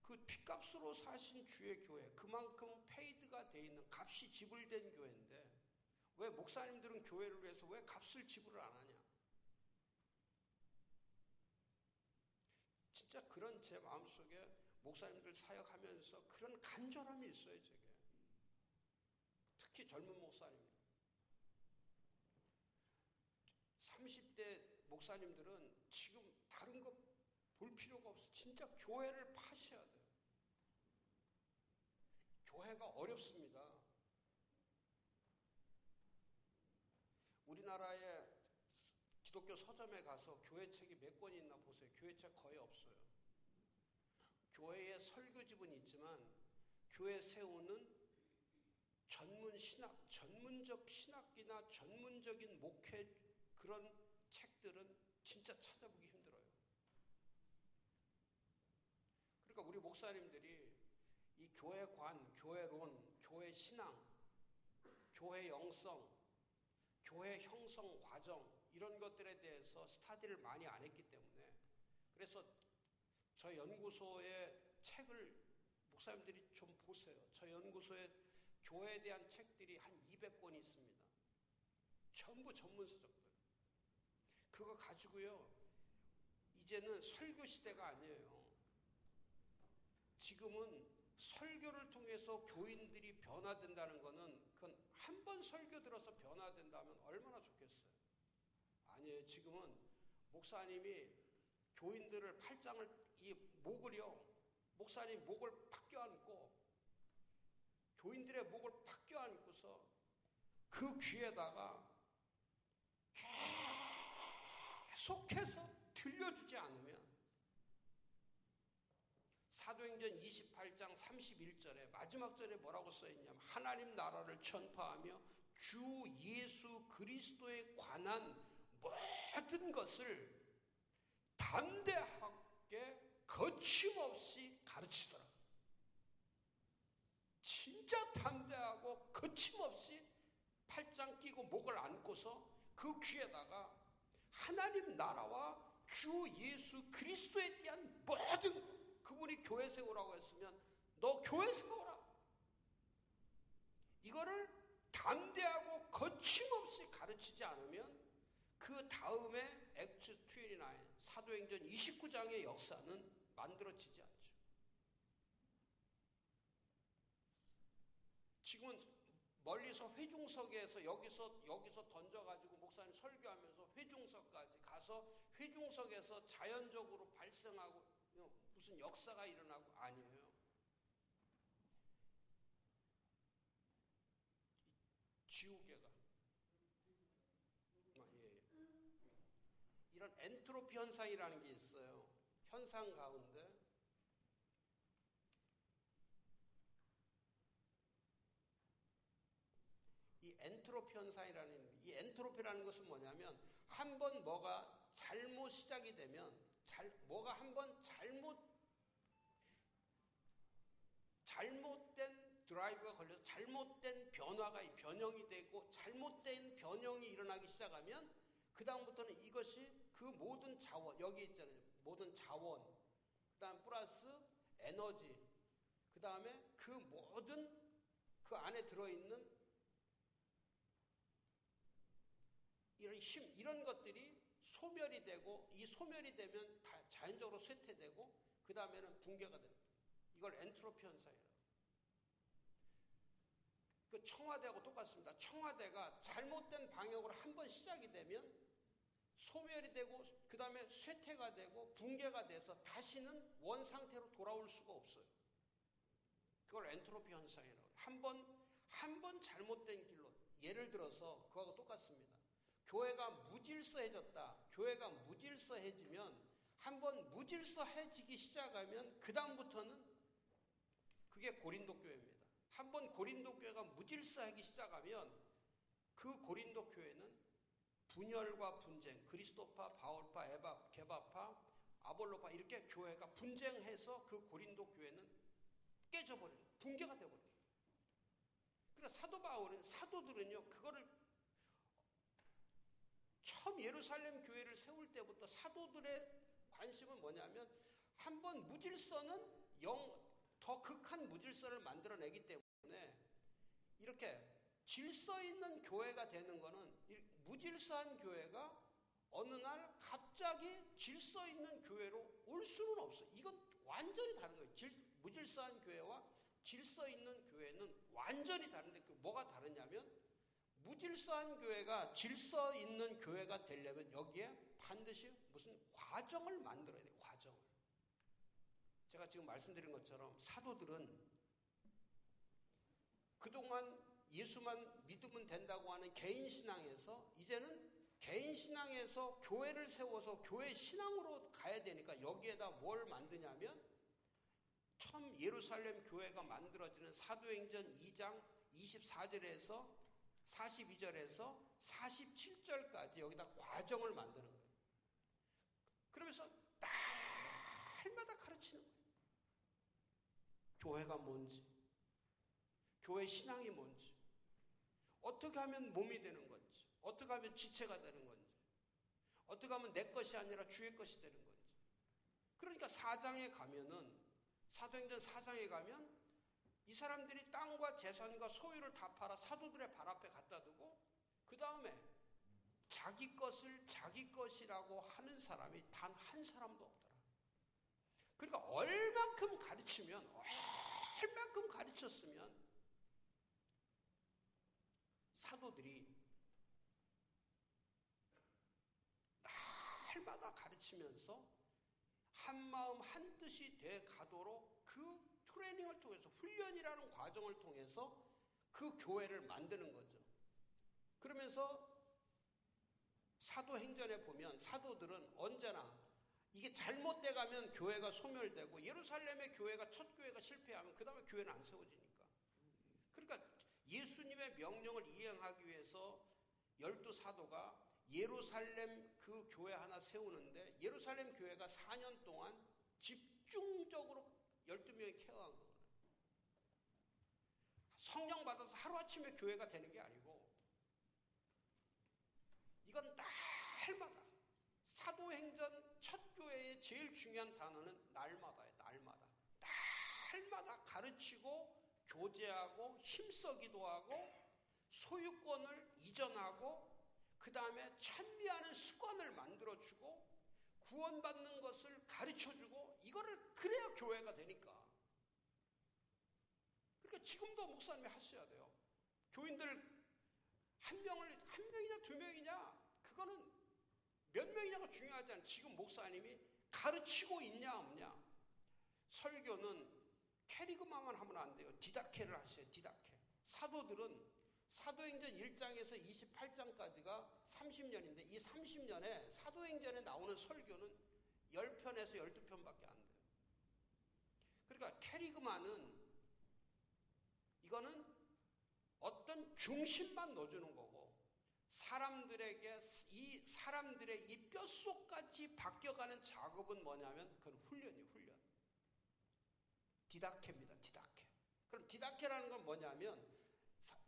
그 핏값으로 사신 주의 교회, 그만큼 페이드가 돼 있는, 값이 지불된 교회인데 왜 목사님들은 교회를 위해서 왜 값을 지불을 안 하냐? 진짜 그런 제 마음속에 목사님들 사역하면서 그런 간절함이 있어요, 제게. 특히 젊은 목사님. 30대 목사님들은 지금 다른 거 볼 필요가 없어. 진짜 교회를 파셔야 돼요. 교회가 어렵습니다. 우리나라의 기독교 서점에 가서 교회 책이 몇 권이 있나 보세요. 교회 책 거의 없어요. 교회에 설교집은 있지만 교회 세우는 전문 신학, 전문적 신학이나 전문적인 목회 그런 책들은 진짜 찾아보기 힘들어요. 그러니까 우리 목사님들이 이 교회관, 교회론, 교회 신앙, 교회 영성, 교회 형성 과정 이런 것들에 대해서 스터디를 많이 안 했기 때문에, 그래서 저 연구소의 책을 목사님들이 좀 보세요. 저 연구소에 교회에 대한 책들이 한 200권이 있습니다. 전부 전문서적들. 그거 가지고요, 이제는 설교 시대가 아니에요. 지금은 설교를 통해서 교인들이 변화된다는 것은 그건 한 번 설교 들어서 변화된다면 얼마나 좋겠어요. 아니에요. 지금은 목사님이 교인들을 팔짱을 이 목을요. 목사님 목을 팍 껴안고 교인들의 목을 팍 껴안고서 그 귀에다가 계속해서 들려주지 않으면 사도행전 28장 31절에 마지막 절에 뭐라고 써있냐면 하나님 나라를 전파하며 주 예수 그리스도에 관한 모든 것을 담대하게 거침없이 가르치더라. 진짜 담대하고 거침없이 팔짱 끼고 목을 안고서 그 귀에다가 하나님 나라와 주 예수 그리스도에 대한 모든 그분이 교회 세우라고 했으면 너 교회 세우라. 이거를 담대하고 거침없이 가르치지 않으면 그 다음에 액트 29 사도행전 29장의 역사는 만들어지지 않죠. 지금은 멀리서 회중석에서 여기서 던져가지고 목사님 설교하면서 회중석까지 가서 회중석에서 자연적으로 발생하고 무슨 역사가 일어나고 아니에요. 지우개가 이런 엔트로피 현상이라는 게 있어요. 현상 가운데 이 엔트로피라는 것은 뭐냐면 한 번 뭐가 잘못 시작이 되면 뭐가 한 번 잘못된 드라이브가 걸려서 잘못된 변형이 되고 잘못된 변형이 일어나기 시작하면 그 다음부터는 이것이 그 모든 자원 여기 있잖아요. 모든 자원 그 다음 플러스 에너지 그 다음에 그 모든 그 안에 들어있는 이런 힘 이런 것들이 소멸이 되고 이 소멸이 되면 다 자연적으로 쇠퇴되고 그 다음에는 붕괴가 됩니다. 이걸 엔트로피 현상이라고. 그 청와대하고 똑같습니다. 청와대가 잘못된 방향으로 한번 시작이 되면 소멸이 되고 그 다음에 쇠퇴가 되고 붕괴가 돼서 다시는 원 상태로 돌아올 수가 없어요. 그걸 엔트로피 현상이라고 해요. 한 번 잘못된 길로 예를 들어서 그거하고 똑같습니다. 교회가 무질서해졌다. 교회가 무질서해지면 한번 무질서해지기 시작하면 그 다음부터는 그게 고린도 교회입니다. 한번 고린도 교회가 무질서하기 시작하면 그 고린도 교회는 분열과 분쟁, 그리스도파, 바울파, 개바파, 아볼로파 이렇게 교회가 분쟁해서 그 고린도 교회는 깨져버려요. 붕괴가 되어버려요. 그러니까 사도들은요 그거를 처음 예루살렘 교회를 세울 때부터 사도들의 관심은 뭐냐면 한번 무질서는 더 극한 무질서를 만들어내기 때문에 이렇게 질서 있는 교회가 되는 거는 무질서한 교회가 어느 날 갑자기 질서 있는 교회로 올 수는 없어요. 이건 완전히 다른 거예요. 무질서한 교회와 질서 있는 교회는 완전히 다른데 뭐가 다르냐면 무질서한 교회가 질서 있는 교회가 되려면 여기에 반드시 무슨 과정을 만들어야 돼요. 과정을. 제가 지금 말씀드린 것처럼 사도들은 그동안 예수만 믿으면 된다고 하는 개인 신앙에서 이제는 개인 신앙에서 교회를 세워서 교회 신앙으로 가야 되니까 여기에다 뭘 만드냐면 처음 예루살렘 교회가 만들어지는 사도행전 2장 24절에서 42절에서 47절까지 여기다 과정을 만드는 거예요. 그러면서 날마다 가르치는 거예요. 교회가 뭔지, 교회 신앙이 뭔지, 어떻게 하면 몸이 되는 건지, 어떻게 하면 지체가 되는 건지, 어떻게 하면 내 것이 아니라 주의 것이 되는 건지. 그러니까 4장에 가면은 사도행전 4장에 가면 이 사람들이 땅과 재산과 소유를 다 팔아 사도들의 발 앞에 갖다 두고 그 다음에 자기 것을 자기 것이라고 하는 사람이 단 한 사람도 없더라. 그러니까 얼만큼 가르치면 할 만큼 가르쳤으면 사도들이 날마다 가르치면서 한마음 한뜻이 돼 가도록 그 트레이닝을 통해서 훈련이라는 과정을 통해서 그 교회를 만드는 거죠. 그러면서 사도행전에 보면 사도들은 언제나 이게 잘못돼 가면 교회가 소멸되고 예루살렘의 교회가 첫 교회가 실패하면 그 다음에 교회는 안 세워지니까. 그러니까 예수님의 명령을 이행하기 위해서 12사도가 예루살렘 그 교회 하나 세우는데 예루살렘 교회가 4년 동안 집중적으로 12명이 케어한 거예요. 성령 받아서 하루아침에 교회가 되는 게 아니고 이건 날마다 사도행전 첫 교회의 제일 중요한 단어는 날마다예요. 날마다 가르치고 교제하고 힘써기도 하고 소유권을 이전하고 그 다음에 찬미하는 습관을 만들어주고 구원받는 것을 가르쳐주고 이거를 그래야 교회가 되니까. 그러니까 지금도 목사님이 하셔야 돼요. 교인들 한 명이냐 두 명이냐 그거는 몇 명이냐가 중요하지 않아요. 지금 목사님이 가르치고 있냐 없냐. 설교는 캐리그마만 하면 안 돼요. 디다케를 하셔요. 디다케. 사도들은 사도행전 1장에서 28장까지가 30년인데 이 30년에 사도행전에 나오는 설교는 10편에서 12편밖에 안 돼요. 그러니까 캐리그마는 이거는 어떤 중심만 넣어주는 거고 사람들의 이 뼛속까지 바뀌어가는 작업은 뭐냐면 그건 훈련이에요. 훈련. 디다케입니다. 디다케. 그럼 디다케라는 건 뭐냐면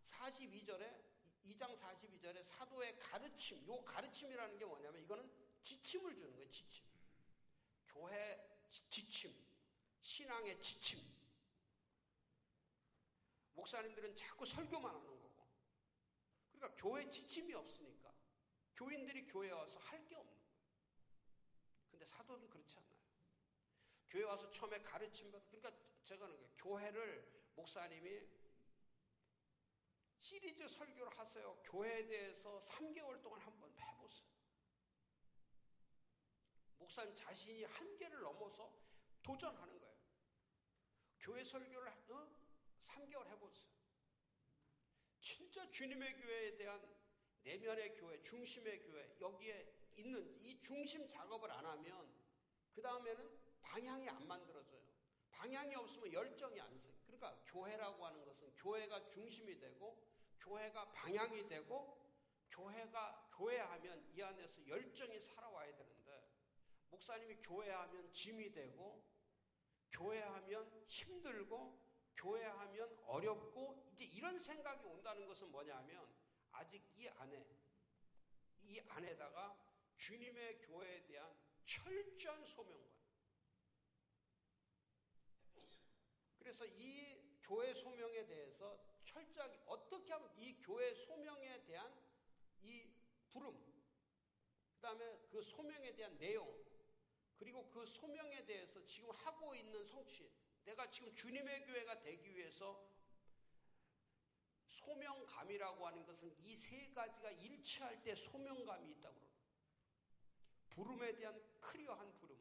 42절에 2장 42절에 사도의 가르침, 요 가르침이라는 게 뭐냐면 이거는 지침을 주는 거예요. 지침. 교회 지침, 신앙의 지침. 목사님들은 자꾸 설교만 하는 거고. 그러니까 교회 지침이 없으니까 교인들이 교회에 와서 할 게 없는 거예요. 근데 사도는 그렇지 않아요. 교회 와서 처음에 가르침 받고 그러니까 제가 하는 거예요. 교회를 목사님이 시리즈 설교를 하세요. 교회에 대해서 3개월 동안 한번 해보세요. 목사님 자신이 한계를 넘어서 도전하는 거예요. 교회 설교를 3개월 해보세요. 진짜 주님의 교회에 대한 내면의 교회, 중심의 교회, 여기에 있는 이 중심 작업을 안 하면 그 다음에는 방향이 안 만들어져요. 방향이 없으면 열정이 안 생겨요. 그러니까 교회라고 하는 것은 교회가 중심이 되고 교회가 방향이 되고 교회하면 이 안에서 열정이 살아와야 되는데 목사님이 교회하면 짐이 되고 교회하면 힘들고 교회하면 어렵고 이제 이런 생각이 온다는 것은 뭐냐면 아직 이 안에다가 주님의 교회에 대한 철저한 소명과 그래서 이 교회 소명에 대해서 철저하게 어떻게 하면 이 교회 소명에 대한 이 부름, 그 다음에 그 소명에 대한 내용, 그리고 그 소명에 대해서 지금 하고 있는 성취, 내가 지금 주님의 교회가 되기 위해서 소명감이라고 하는 것은 이 세 가지가 일치할 때 소명감이 있다고 그래요. 부름에 대한 클리어한 부름,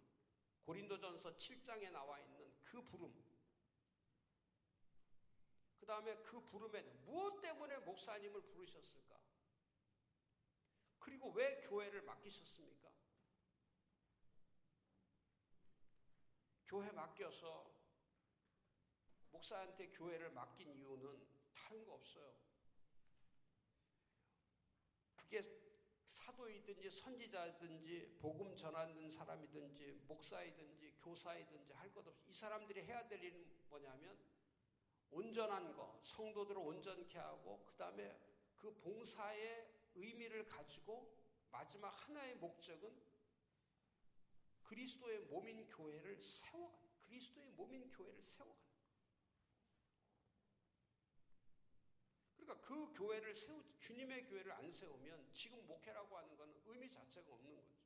고린도전서 7장에 나와 있는 그 부름, 그 다음에 그 부름에 무엇 때문에 목사님을 부르셨을까? 그리고 왜 교회를 맡기셨습니까? 교회 맡겨서 목사한테 교회를 맡긴 이유는 다른 거 없어요. 그게 사도이든지 선지자든지 복음 전하는 사람이든지 목사이든지 교사이든지 할 것 없이 이 사람들이 해야 될 일은 뭐냐면 온전한 거, 성도들을 온전케 하고 그 다음에 그 봉사의 의미를 가지고 마지막 하나의 목적은 그리스도의 몸인 교회를 세워가는 그리스도의 몸인 교회를 세워가는 그러니까 그 교회를 주님의 교회를 안 세우면 지금 목회라고 하는 건 의미 자체가 없는 거죠.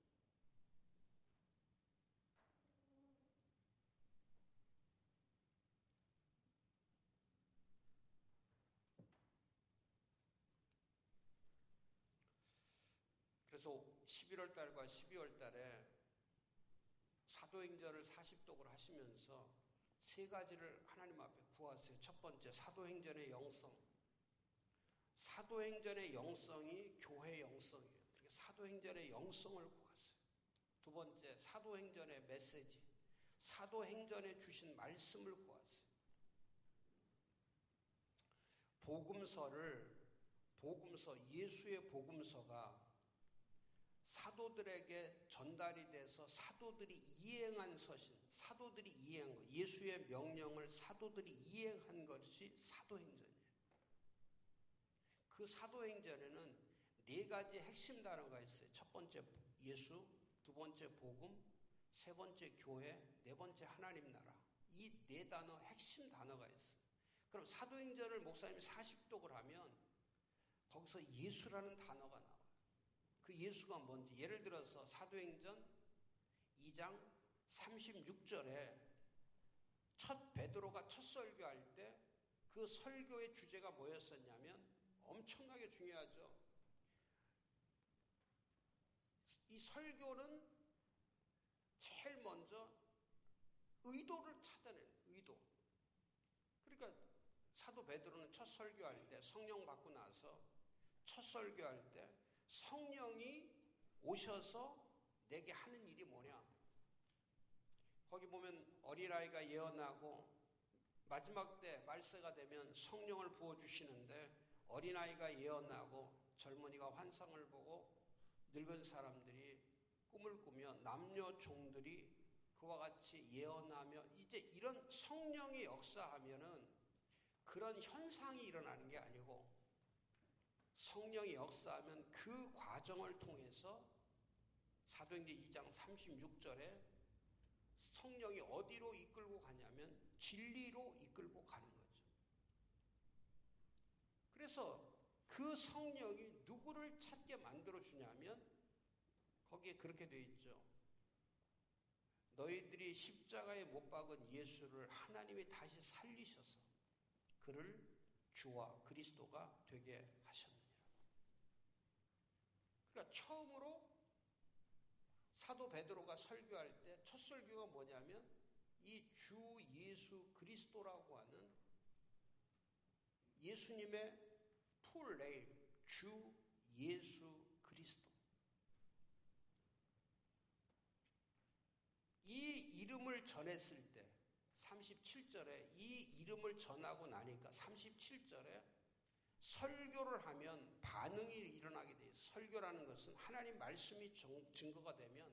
그래서 11월 달과 12월 달에 사도행전을 40독을 하시면서 세 가지를 하나님 앞에 구하세요. 첫 번째, 사도행전의 영성. 사도행전의 영성이 교회의 영성이에요. 그러니까 사도행전의 영성을 구하세요. 두 번째, 사도행전의 메시지. 사도행전에 주신 말씀을 구하세요. 예수의 복음서가 사도들에게 전달이 돼서 사도들이 이행한 서신, 사도들이 이행한 것, 예수의 명령을 사도들이 이행한 것이 사도행전이에요. 그 사도행전에는 네 가지 핵심 단어가 있어요. 첫 번째 예수, 두 번째 복음, 세 번째 교회, 네 번째 하나님 나라. 이 네 단어, 핵심 단어가 있어요. 그럼 사도행전을 목사님이 40독을 하면 거기서 예수라는 단어가 나와요. 그 예수가 뭔지, 예를 들어서 사도행전 2장 36절에 베드로가 첫 설교할 때 그 설교의 주제가 뭐였었냐면, 엄청나게 중요하죠. 이 설교는 제일 먼저 의도를 찾아내는 의도. 그러니까 사도 베드로는 첫 설교할 때, 성령 받고 나서 첫 설교할 때 성령이 오셔서 내게 하는 일이 뭐냐. 거기 보면 어린아이가 예언하고 마지막 때 말세가 되면 성령을 부어주시는데, 어린아이가 예언하고 젊은이가 환상을 보고 늙은 사람들이 꿈을 꾸며 남녀 종들이 그와 같이 예언하며, 이제 이런 성령이 역사하면은 그런 현상이 일어나는 게 아니고, 성령이 역사하면 그 과정을 통해서 사도행전 2장 36절에 성령이 어디로 이끌고 가냐면 진리로 이끌고 가는 거죠. 그래서 그 성령이 누구를 찾게 만들어주냐면, 거기에 그렇게 되어 있죠. 너희들이 십자가에 못 박은 예수를 하나님이 다시 살리셔서 그를 주와 그리스도가 되게 하셨느니라. 그러니까 처음으로 사도 베드로가 설교할 때 첫 설교가 뭐냐면 이 주 예수 그리스도라고 하는 예수님의 풀 네임, 주 예수 그리스도. 이 이름을 전했을 때 37절에 이 이름을 전하고 나니까 37절에 설교를 하면 반응이 일어나게 돼요. 설교라는 것은 하나님 말씀이 증거가 되면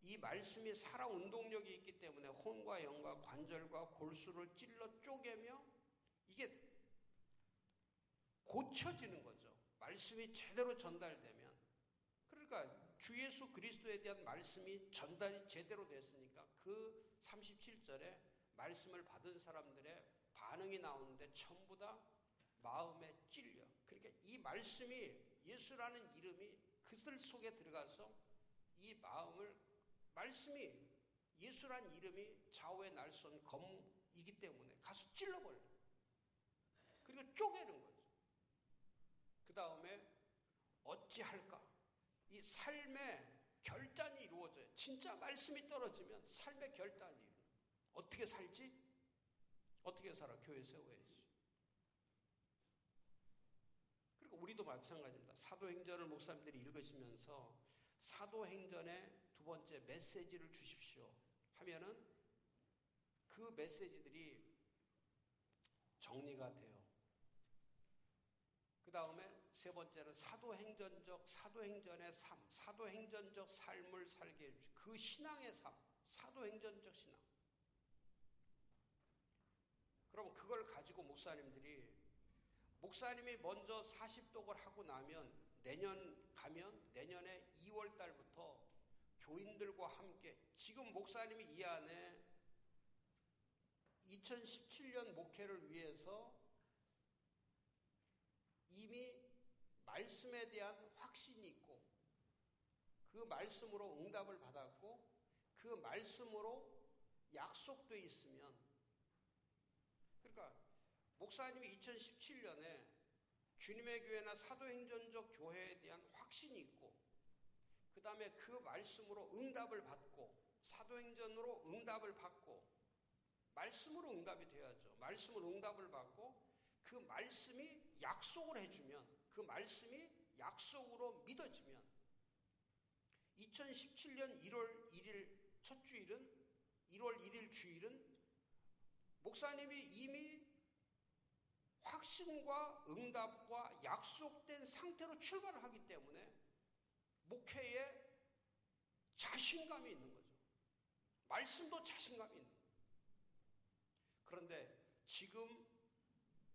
이 말씀이 살아 운동력이 있기 때문에 혼과 영과 관절과 골수를 찔러 쪼개며 이게 고쳐지는 거죠. 말씀이 제대로 전달되면. 그러니까 주 예수 그리스도에 대한 말씀이 전달이 제대로 됐으니까 그 37절에 말씀을 받은 사람들의 반응이 나오는데 전부 다 마음에 찔려. 그러니까 이 말씀이, 예수라는 이름이 그들 속에 들어가서 이 마음을, 말씀이, 예수란 이름이 좌우의 날선 검이기 때문에 가서 찔러버려. 그리고 쪼개는 거죠. 그 다음에 어찌할까? 이 삶의 결단이 이루어져요. 진짜 말씀이 떨어지면 삶의 결단이 이루어져요. 어떻게 살지? 어떻게 살아? 교회 세워야지. 그리고 우리도 마찬가지입니다. 사도행전을 목사님들이 읽으시면서 사도행전의 두 번째 메시지를 주십시오 하면은 그 메시지들이 정리가 돼요. 그 다음에 세 번째는 사도행전의 삶, 사도행전적 삶을 살게 해주시고, 그 신앙의 삶, 사도행전적 신앙. 그럼 그걸 가지고 목사님이 먼저 40독을 하고 나면 내년에 2월 달부터 교인들과 함께, 지금 목사님이 이 안에 2017년 목회를 위해서 이미 말씀에 대한 확신이 있고 그 말씀으로 응답을 받았고 그 말씀으로 약속돼 있으면, 그러니까 목사님이 2017년에 주님의 교회나 사도행전적 교회에 대한 확신이 있고, 그 다음에 그 말씀으로 응답을 받고, 사도행전으로 응답을 받고, 말씀으로 응답이 돼야죠. 말씀으로 응답을 받고, 그 말씀이 약속을 해주면, 그 말씀이 약속으로 믿어지면, 2017년 1월 1일 첫 주일은, 1월 1일 주일은 목사님이 이미 확신과 응답과 약속된 상태로 출발을 하기 때문에 목회에 자신감이 있는 거죠. 말씀도 자신감이 있는 거예요. 그런데 지금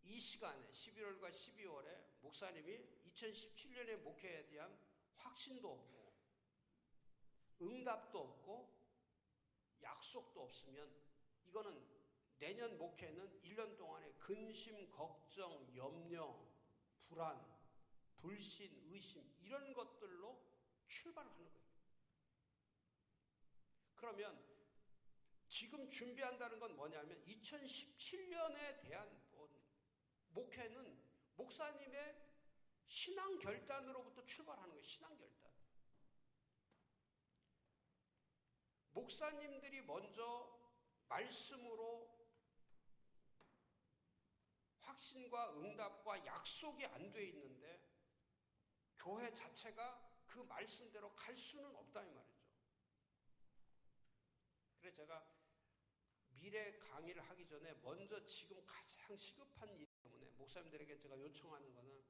이 시간에 11월과 12월에 목사님이 2017년의 목회에 대한 확신도 없고 응답도 없고 약속도 없으면 이거는 내년 목회는 1년 동안에 근심, 걱정, 염려, 불안, 불신, 의심 이런 것들로 출발을 하는 거예요. 그러면 지금 준비한다는 건 뭐냐면 2017년에 대한 목회는 목사님의 신앙 결단으로부터 출발하는 거예요. 신앙 결단. 목사님들이 먼저 말씀으로 확신과 응답과 약속이 안 돼 있는데 교회 자체가 그 말씀대로 갈 수는 없다 이 말이죠. 그래서 제가 미래 강의를 하기 전에 먼저 지금 가장 시급한 일 때문에 목사님들에게 제가 요청하는 거는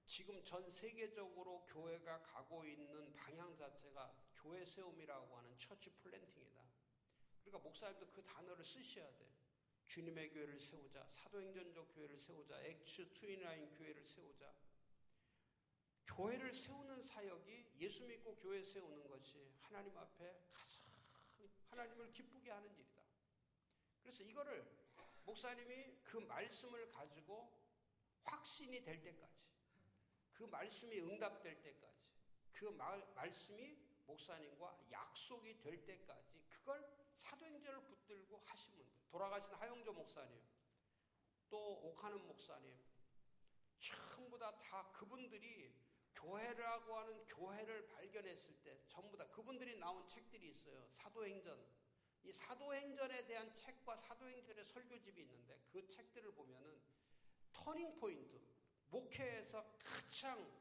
지금 전 세계적으로 교회가 가고 있는 방향 자체가 교회 세움이라고 하는 처치 플랜팅이다. 그러니까 목사님도 그 단어를 쓰셔야 돼. 주님의 교회를 세우자, 사도행전적 교회를 세우자, 액츠 29 교회를 세우자. 교회를 세우는 사역이 예수 믿고 교회 세우는 것이 하나님 앞에 가장 하나님을 기쁘게 하는 일이다. 그래서 이거를 목사님이 그 말씀을 가지고 확신이 될 때까지, 그 말씀이 응답될 때까지, 그 말씀이 목사님과 약속이 될 때까지 그걸 사도행전을 붙들고 하시면 돼요. 돌아가신 하영조 목사님, 또 오카는 목사님, 전부 다 그분들이 교회라고 하는 교회를 발견했을 때 전부 다 그분들이 나온 책들이 있어요. 사도행전. 이 사도행전에 대한 책과 사도행전의 설교집이 있는데 그 책들을 보면은 터닝 포인트, 목회에서 가장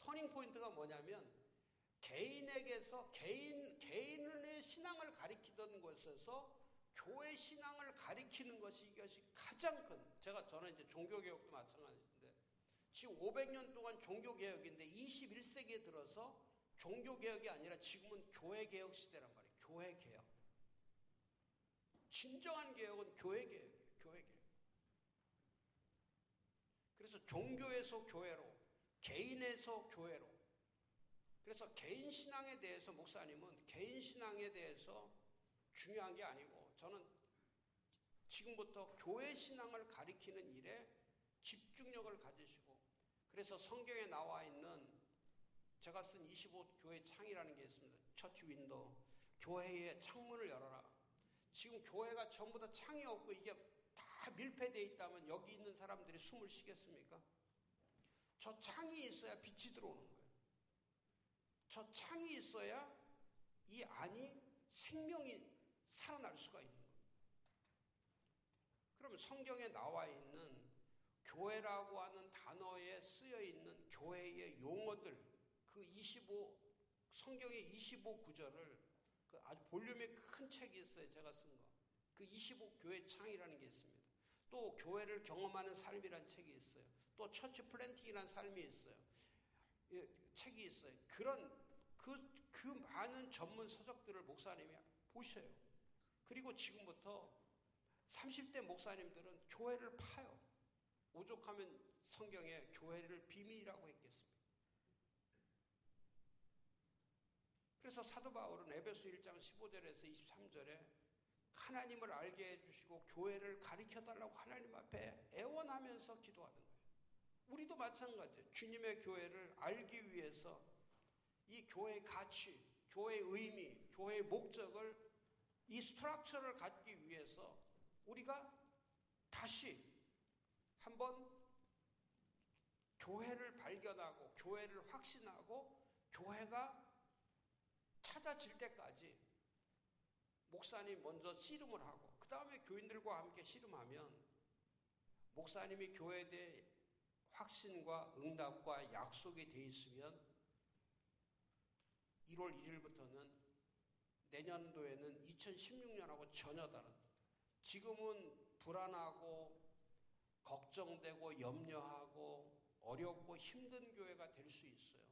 터닝 포인트가 뭐냐면 개인에게서 개인의 신앙을 가리키던 것에서 교회 신앙을 가리키는 것이 이것이 가장 큰, 저는 이제 종교개혁도 마찬가지인데 지금 500년 동안 종교개혁인데 21세기에 들어서 종교개혁이 아니라 지금은 교회개혁 시대란 말이에요. 교회개혁. 진정한 개혁은 교회개혁이에요. 교회개혁. 그래서 종교에서 교회로, 개인에서 교회로. 그래서 개인 신앙에 대해서 목사님은 개인 신앙에 대해서 중요한 게 아니고 저는 지금부터 교회 신앙을 가리키는 일에 집중력을 가지시고 그래서 성경에 나와 있는 제가 쓴 25교회 창이라는 게 있습니다. 처치 윈도우. 교회의 창문을 열어라. 지금 교회가 전부 다 창이 없고 이게 다 밀폐되어 있다면 여기 있는 사람들이 숨을 쉬겠습니까? 저 창이 있어야 빛이 들어오는 거예요. 저 창이 있어야 이 안이 생명이 살아날 수가 있는 거예요. 그러면 성경에 나와 있는 교회라고 하는 단어에 쓰여 있는 교회의 용어들, 그 성경의 25구절을 그 아주 볼륨이 큰 책이 있어요. 제가 쓴 거. 그 25교회 창이라는 게 있습니다. 또 교회를 경험하는 삶이라는 책이 있어요. 또 처치 플랜팅이라는 삶이 있어요. 책이 있어요. 그런 그 많은 전문 서적들을 목사님이 보셔요. 그리고 지금부터 30대 목사님들은 교회를 파요. 오죽하면 성경에 교회를 비밀이라고 했겠습니까? 그래서 사도 바울은 에베소 1장 15절에서 23절에 하나님을 알게 해주시고 교회를 가르쳐달라고 하나님 앞에 애원하면서 기도하는 거예요. 우리도 마찬가지예요. 주님의 교회를 알기 위해서 이 교회의 가치, 교회의 의미, 교회의 목적을 이 스트럭처를 갖기 위해서 우리가 다시 한번 교회를 발견하고 교회를 확신하고 교회가 찾아질 때까지 목사님이 먼저 씨름을 하고 그 다음에 교인들과 함께 씨름하면 목사님이 교회에 대해 확신과 응답과 약속이 돼 있으면 1월 1일부터는 내년도에는 2016년하고 전혀 다른, 지금은 불안하고 걱정되고 염려하고 어렵고 힘든 교회가 될 수 있어요.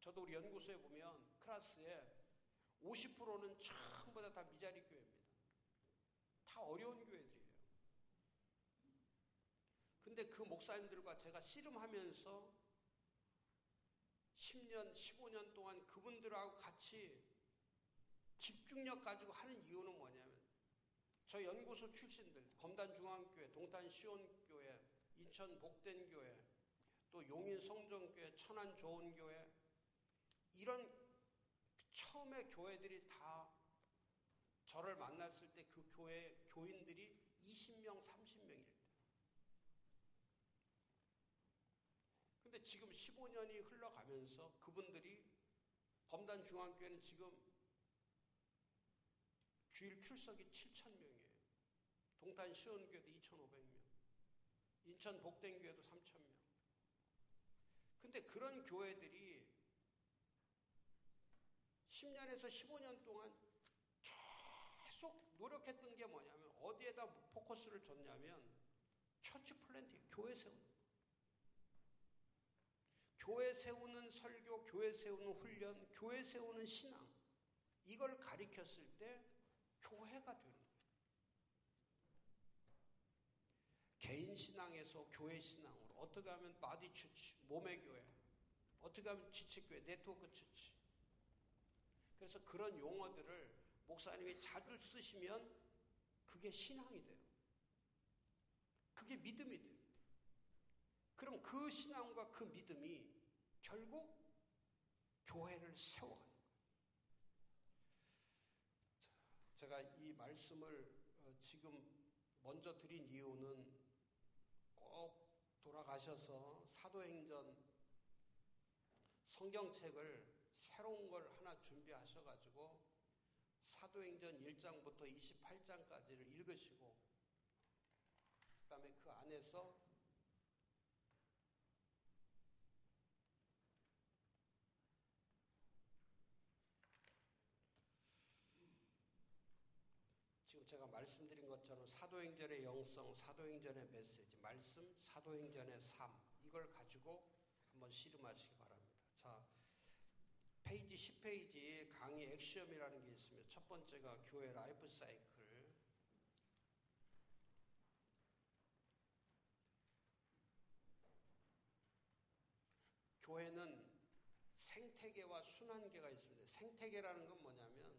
저도 우리 연구소에 보면 클래스에 50%는 전부 다 미자리 교회입니다. 다 어려운 교회들이에요. 근데 그 목사님들과 제가 씨름하면서 10년, 15년 동안 그분들하고 같이 집중력 가지고 하는 이유는 뭐냐면 저 연구소 출신들, 검단중앙교회, 동탄시온교회, 인천 복된교회, 또 용인 성정교회, 천안 좋은교회, 이런 처음에 교회들이 다 저를 만났을 때 그 교회 교인들이 20명, 30명일 때. 근데 지금 15년이 흘러가면서 그분들이 검단중앙교회는 지금 주일 출석이 7,000명이에요. 동탄시온교회도 2,500명. 인천 복된교회도 3,000명. 근데 그런 교회들이 10년에서 15년 동안 계속 노력했던 게 뭐냐면 어디에다 포커스를 뒀냐면 처치 플랜팅, 교회 세우는 거. 교회 세우는 설교, 교회 세우는 훈련, 교회 세우는 신앙, 이걸 가리켰을 때 교회가 되는 거예요. 개인 신앙에서 교회 신앙으로 어떻게 하면 바디 처치, 몸의 교회, 어떻게 하면 지체교회, 네트워크 처치. 그래서 그런 용어들을 목사님이 자주 쓰시면 그게 신앙이 돼요. 그게 믿음이 돼요. 그럼 그 신앙과 그 믿음이 결국 교회를 세워가는 거예요. 제가 이 말씀을 지금 먼저 드린 이유는 꼭 돌아가셔서 사도행전 성경책을 새로운 걸 하나 준비하셔가지고 사도행전 1장부터 28장까지를 읽으시고 그 다음에 그 안에서 지금 제가 말씀드린 것처럼 사도행전의 영성, 사도행전의 메시지, 말씀, 사도행전의 삶, 이걸 가지고 한번 씨름하시기 바랍니다. 자, 페이지 10페이지 강의 액션이라는 게 있습니다. 첫 번째가 교회 라이프 사이클. 교회는 생태계와 순환계가 있습니다. 생태계라는 건 뭐냐면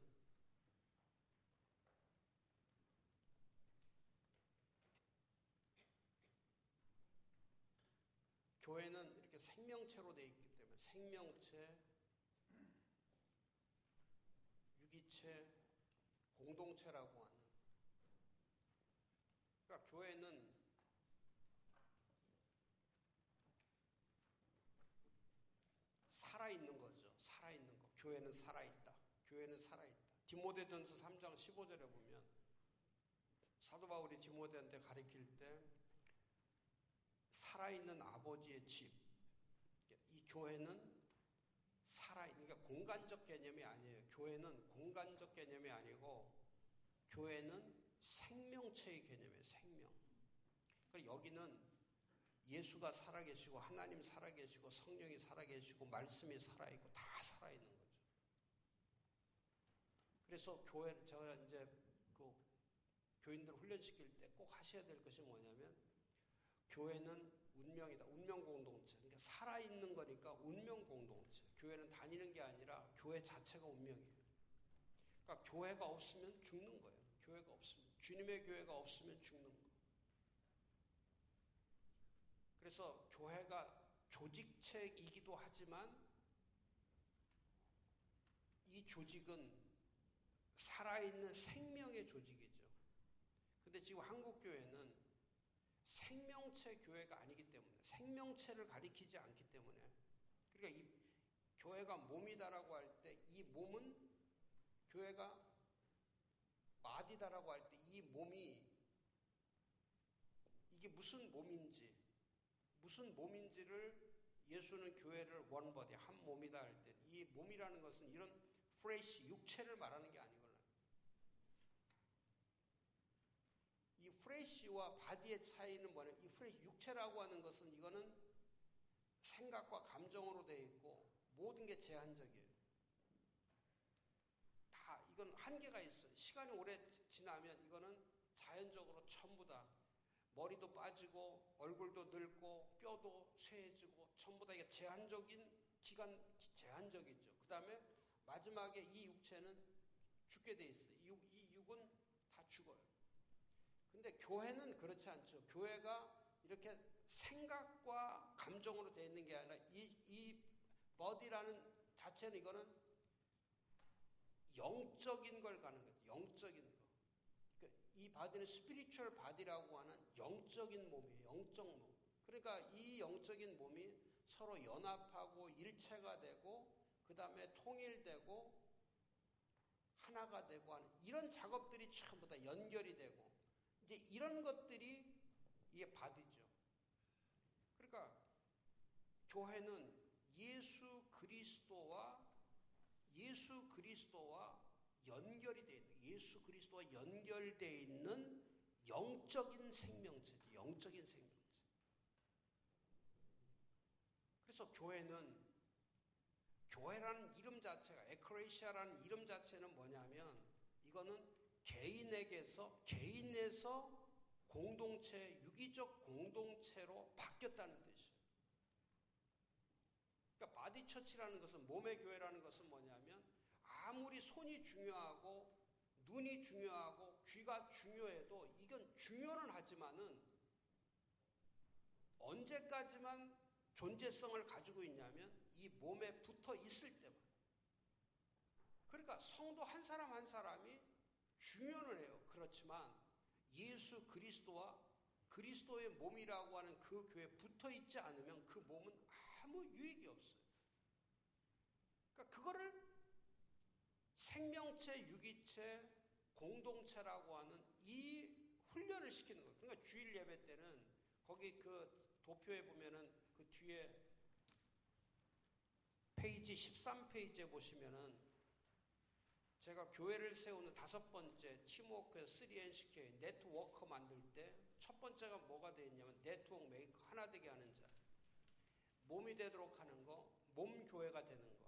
교회는 이렇게 생명체로 되어 있기 때문에 생명체, 유기체, 공동체라고 하는, 그러니까 교회는 살아있는 거죠. 살아있는 거. 교회는 살아있다. 교회는 살아있다. 디모데전서 3장 15절에 보면 사도 바울이 디모데한테 가르칠 때 살아있는 아버지의 집, 이 교회는 살아있는, 그러니까 공간적 개념이 아니에요. 교회는 공간적 개념이 아니고 교회는 생명체의 개념이에요. 생명. 그러니까 여기는 예수가 살아계시고 하나님 살아계시고 성령이 살아계시고 말씀이 살아있고 다 살아있는 거죠. 그래서 교회, 제가 이제 그 교인들 훈련시킬 때 꼭 하셔야 될 것이 뭐냐면 교회는 운명이다. 운명 공동체. 그러니까 살아있는 거니까 운명 공동체. 교회는 다니는 게 아니라 교회 자체가 운명이에요. 그러니까 교회가 없으면 죽는 거예요. 교회가 없으면. 주님의 교회가 없으면 죽는 거예요. 그래서 교회가 조직체이기도 하지만 이 조직은 살아있는 생명의 조직이죠. 근데 지금 한국교회는 생명체 교회가 아니기 때문에, 생명체를 가리키지 않기 때문에, 그러니까 이 교회가 몸이다라고 할 때 이 몸은, 교회가 마디다라고 할 때 이 몸이 이게 무슨 몸인지를 예수는 교회를 원버디, 한 몸이다 할 때 이 몸이라는 것은 이런 프레시, 육체를 말하는 게 아니거든요. 이 프레시와 바디의 차이는 뭐냐면, 이 프레시, 육체라고 하는 것은 이거는 생각과 감정으로 되어 있고 모든 게 제한적이에요. 다 이건 한계가 있어요. 시간이 오래 지나면 이거는 자연적으로 전부 다 머리도 빠지고 얼굴도 늙고 뼈도 쇠해지고 전부 다 이게 제한적인 기간, 제한적이죠. 그 다음에 마지막에 이 육체는 죽게 돼 있어요. 이 육은 다 죽어요. 근데 교회는 그렇지 않죠. 교회가 이렇게 생각과 감정으로 되어 있는 게 아니라 이 body라는 자체는 이거는 영적인 걸 가는 거예요. 영적인 거. 그러니까 이 바디는 스피리추얼 바디라고 하는 영적인 몸이에요. 영적 몸. 그러니까 이 영적인 몸이 서로 연합하고 일체가 되고 그 다음에 통일되고 하나가 되고 하는 이런 작업들이 전부 다 연결이 되고 이제 이런 것들이 이게 바디죠. 그러니까 교회는 예수 그리스도와 연결이 되어 있는, 예수 그리스도와 연결되어 있는 영적인 생명체죠. 영적인 생명체. 그래서 교회라는 이름 자체가, 에크레시아라는 이름 자체는 뭐냐면 이거는 개인에서 공동체, 유기적 공동체로 바뀌었다는 뜻이에요. 그러니까 바디처치라는 것은, 몸의 교회라는 것은 뭐냐면 아무리 손이 중요하고 눈이 중요하고 귀가 중요해도 이건 중요는 하지만은 언제까지만 존재성을 가지고 있냐면 이 몸에 붙어 있을 때만. 그러니까 성도 한 사람 한 사람이 중요는 해요. 그렇지만 예수 그리스도와 그리스도의 몸이라고 하는 그 교회에 붙어 있지 않으면 그 몸은 아무 유익이 없어요. 그러니까 그거를 생명체, 유기체, 공동체라고 하는 이 훈련을 시키는 거예요. 그러니까 주일 예배 때는 거기 그 도표에 보면은 그 뒤에 페이지 13페이지에 보시면은 제가 교회를 세우는 5번째 팀워크 3NCK 네트워커 만들 때 첫 번째가 뭐가 되어 있냐면 네트워크 메이커, 하나 되게 하는 자, 몸이 되도록 하는 거, 몸 교회가 되는 거.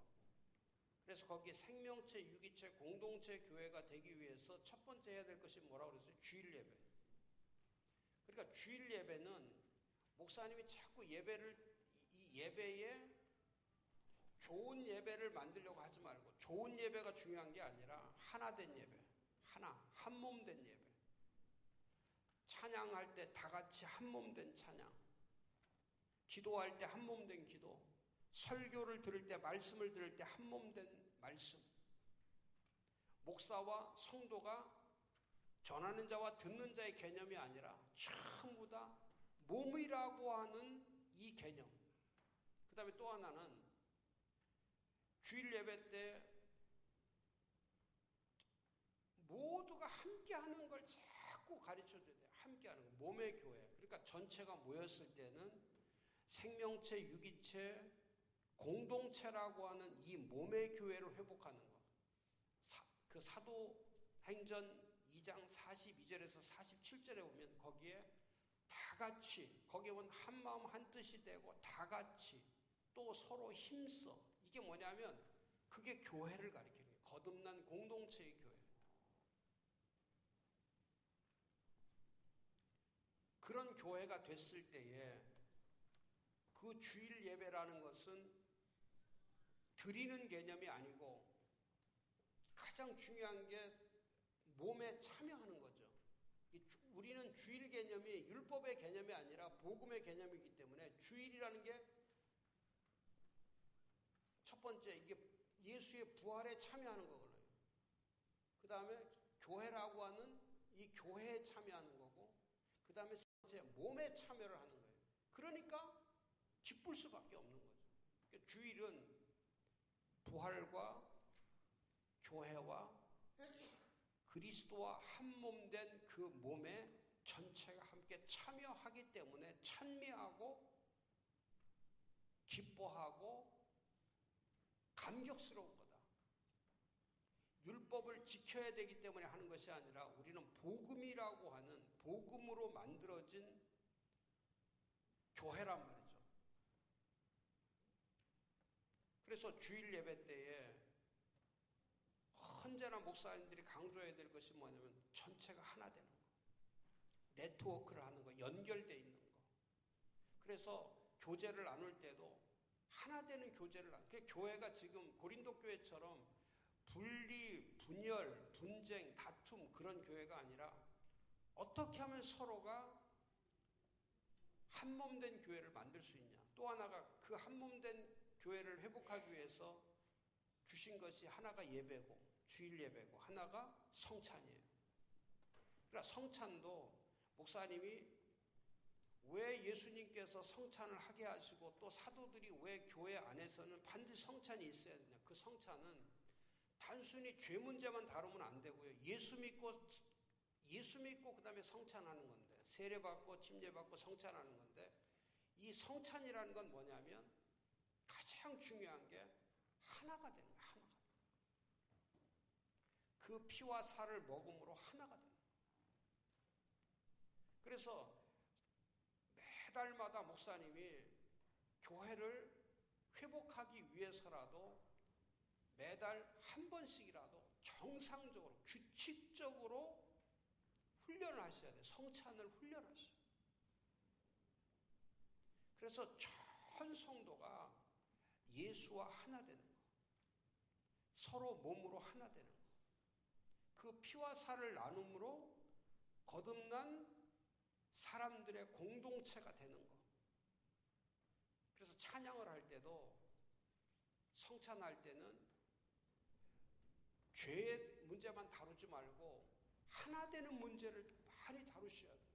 그래서 거기에 생명체, 유기체, 공동체 교회가 되기 위해서 첫 번째 해야 될 것이 뭐라고 그랬어요? 주일 예배. 그러니까 주일 예배는 목사님이 자꾸 이 예배에 좋은 예배를 만들려고 하지 말고, 좋은 예배가 중요한 게 아니라 하나 된 예배, 한 몸 된 예배. 찬양할 때 다 같이 한 몸 된 찬양, 기도할 때 한 몸 된 기도, 설교를 들을 때, 말씀을 들을 때 한 몸 된 말씀. 목사와 성도가 전하는 자와 듣는 자의 개념이 아니라 전부 다 몸이라고 하는 이 개념. 그 다음에 또 하나는 주일 예배 때 모두가 함께 하는 걸 자꾸 가르쳐줘야 돼요. 함께 하는 거. 몸의 교회. 그러니까 전체가 모였을 때는 생명체, 유기체, 공동체라고 하는 이 몸의 교회를 회복하는 거. 그 사도행전 2장 42절에서 47절에 보면 거기에 다 같이, 거기에 보면 한 마음 한 뜻이 되고 다 같이 또 서로 힘써. 이게 뭐냐면 그게 교회를 가리키는 거예요. 거듭난 공동체의 교회. 그런 교회가 됐을 때에 그 주일 예배라는 것은 드리는 개념이 아니고 가장 중요한 게 몸에 참여하는 거죠. 우리는 주일 개념이 율법의 개념이 아니라 복음의 개념이기 때문에 주일이라는 게 첫 번째 이게 예수의 부활에 참여하는 거거든요. 그 다음에 교회라고 하는 이 교회에 참여하는 거고, 그 다음에 번째, 몸에 참여를 하는 거예요. 그러니까 기쁠 수밖에 없는 거죠. 그러니까 주일은 부활과 교회와 그리스도와 한 몸 된 그 몸에 전체가 함께 참여하기 때문에 찬미하고 기뻐하고 감격스러운 거다. 율법을 지켜야 되기 때문에 하는 것이 아니라 우리는 복음이라고 하는 복음으로 만들어진 교회란 말이죠. 그래서 주일 예배 때에 언제나 목사님들이 강조해야 될 것이 뭐냐면 전체가 하나 되는 거. 네트워크를 하는 거, 연결되어 있는 거. 그래서 교제를 나눌 때도 하나 되는 교제를 나누는 거예요. 교회가 지금 고린도 교회처럼 분리, 분열, 분쟁, 다툼 그런 교회가 아니라 어떻게 하면 서로가 한 몸 된 교회를 만들 수 있냐. 또 하나가 그 한 몸 된 교회를 회복하기 위해서 주신 것이 하나가 예배고 주일 예배고 하나가 성찬이에요. 그러니까 성찬도 목사님이 왜 예수님께서 성찬을 하게 하시고 또 사도들이 왜 교회 안에서는 반드시 성찬이 있어야 되냐. 그 성찬은 단순히 죄 문제만 다루면 안 되고요. 예수 믿고 그다음에 성찬하는 건데 세례받고 침례받고 성찬하는 건데 이 성찬이라는 건 뭐냐면 가장 중요한 게 하나가 되는 거예요. 하나가. 그 피와 살을 먹음으로 하나가 되는 거예요. 그래서 매달마다 목사님이 교회를 회복하기 위해서라도 매달 한 번씩이라도 정상적으로 규칙적으로 훈련을 하셔야 돼요. 성찬을 훈련하셔야 돼요. 그래서 전 성도가 예수와 하나 되는 거, 서로 몸으로 하나 되는 거, 그 피와 살을 나눔으로 거듭난 사람들의 공동체가 되는 거. 그래서 찬양을 할 때도 성찬할 때는 죄의 문제만 다루지 말고 하나 되는 문제를 많이 다루셔야 돼요.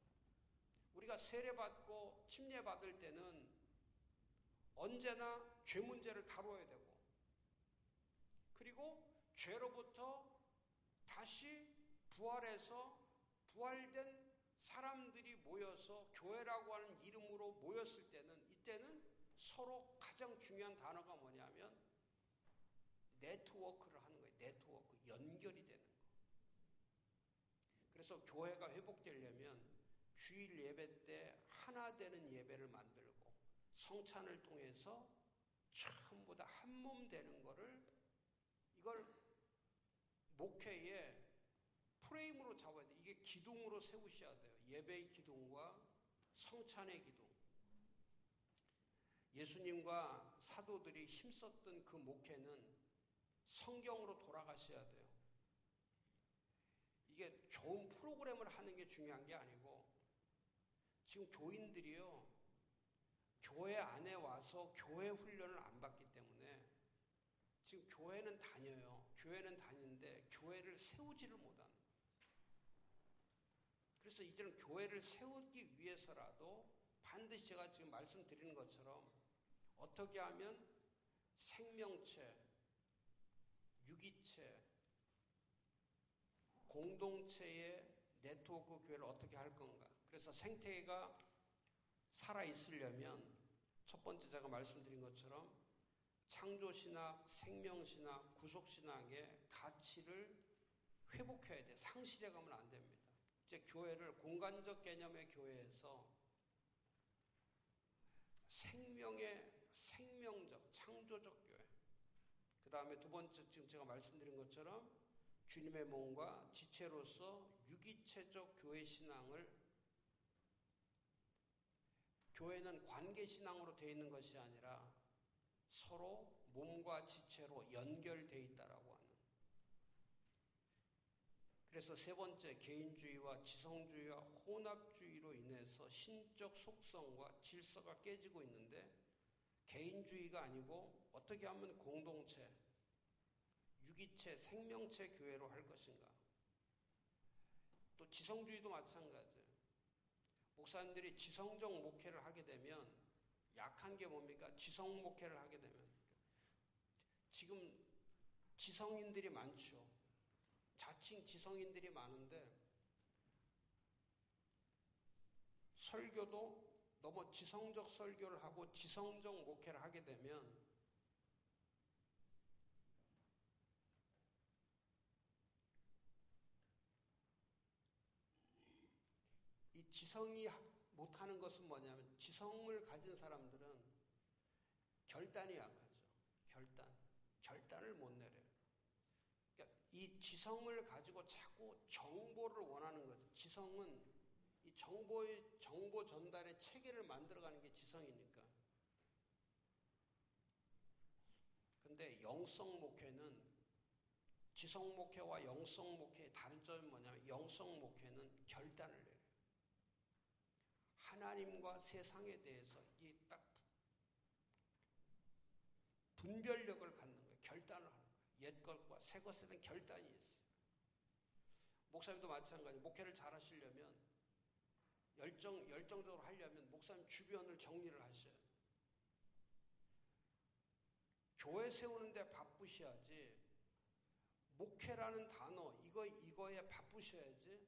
우리가 세례받고 침례받을 때는 언제나 죄 문제를 다뤄야 되고 그리고 죄로부터 다시 부활해서 부활된 사람들이 모여서 교회라고 하는 이름으로 모였을 때는 이때는 서로 가장 중요한 단어가 뭐냐면 네트워크를 하는 거예요. 네트워크, 연결이 되는 거. 그래서 교회가 회복되려면 주일 예배 때 하나 되는 예배를 만들고 성찬을 통해서 전부 다 한 몸 되는 거를 이걸 목회의 프레임으로 잡아야 돼요. 이게 기둥으로 세우셔야 돼요. 예배의 기둥과 성찬의 기둥. 예수님과 사도들이 힘썼던 그 목회는 성경으로 돌아가셔야 돼요. 이게 좋은 프로그램을 하는 게 중요한 게 아니고 지금 교인들이요. 교회 안에 와서 교회 훈련을 안 받기 때문에 지금 교회는 다녀요. 교회는 다니는데 교회를 세우지를 못하는 거예요. 그래서 이제는 교회를 세우기 위해서라도 반드시 제가 지금 말씀드리는 것처럼 어떻게 하면 생명체, 유기체, 공동체의 네트워크 교회를 어떻게 할 건가. 그래서 생태계가 살아있으려면 첫 번째 제가 말씀드린 것처럼 창조신학, 생명신학, 구속신학의 가치를 회복해야 돼. 상실해 가면 안 됩니다. 이제 교회를 공간적 개념의 교회에서 생명적, 창조적 교회. 그 다음에 두 번째 지금 제가 말씀드린 것처럼 주님의 몸과 지체로서 유기체적 교회 신앙을 교회는 관계신앙으로 되어 있는 것이 아니라 서로 몸과 지체로 연결되어 있다라고 하는. 그래서 세 번째 개인주의와 지성주의와 혼합주의로 인해서 신적 속성과 질서가 깨지고 있는데 개인주의가 아니고 어떻게 하면 공동체, 유기체, 생명체 교회로 할 것인가. 또 지성주의도 마찬가지예요. 목사님들이 지성적 목회를 하게 되면 약한 게 뭡니까? 지성 목회를 하게 되면 지금 지성인들이 많죠. 자칭 지성인들이 많은데 설교도 너무 지성적 설교를 하고 지성적 목회를 하게 되면 이 지성이 못하는 것은 뭐냐면 지성을 가진 사람들은 결단이 약하죠. 결단을 못 내려요. 그러니까 이 지성을 가지고 자꾸 정보를 원하는 거죠. 지성은 이 정보 전달의 체계를 만들어가는 게 지성이니까. 근데 영성 목회는 지성 목회와 영성 목회의 다른 점이 뭐냐면 영성 목회는 결단을 내려요. 하나님과 세상에 대해서 이 딱 분별력을 갖는 거예요. 결단을 하는 거예요. 옛 것과 새 것에 대한 결단이 있어요. 목사님도 마찬가지. 목회를 잘 하시려면 열정적으로 하려면 목사님 주변을 정리를 하셔야 돼요. 교회 세우는데 바쁘셔야지 목회라는 단어 이거에 바쁘셔야지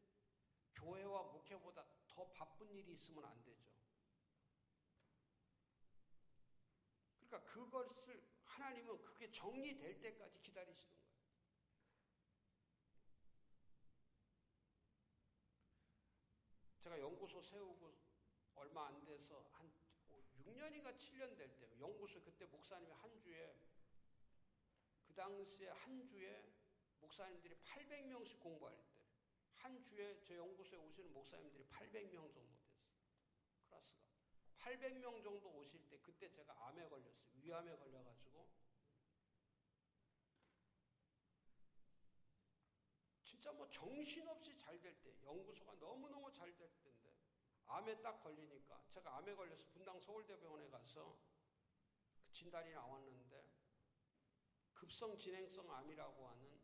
교회와 목회보다 더 바쁜 일이 있으면 안 되죠. 그러니까 그것을 하나님은 그게 정리될 때까지 기다리시는 거예요. 제가 연구소 세우고 얼마 안 돼서 한 6년인가 7년 될 때 연구소 그때 목사님이 한 주에 그 당시에 한 주에 목사님들이 800명씩 공부할 때 한 주에 저 연구소에 오시는 목사님들이 800명 정도 됐어요. 클래스가 800명 정도 오실 때 그때 제가 암에 걸렸어요. 위암에 걸려가지고 진짜 뭐 정신없이 잘 될 때 연구소가 너무너무 잘 될 때인데 암에 딱 걸리니까 제가 암에 걸려서 분당 서울대병원에 가서 그 진단이 나왔는데 급성 진행성 암이라고 하는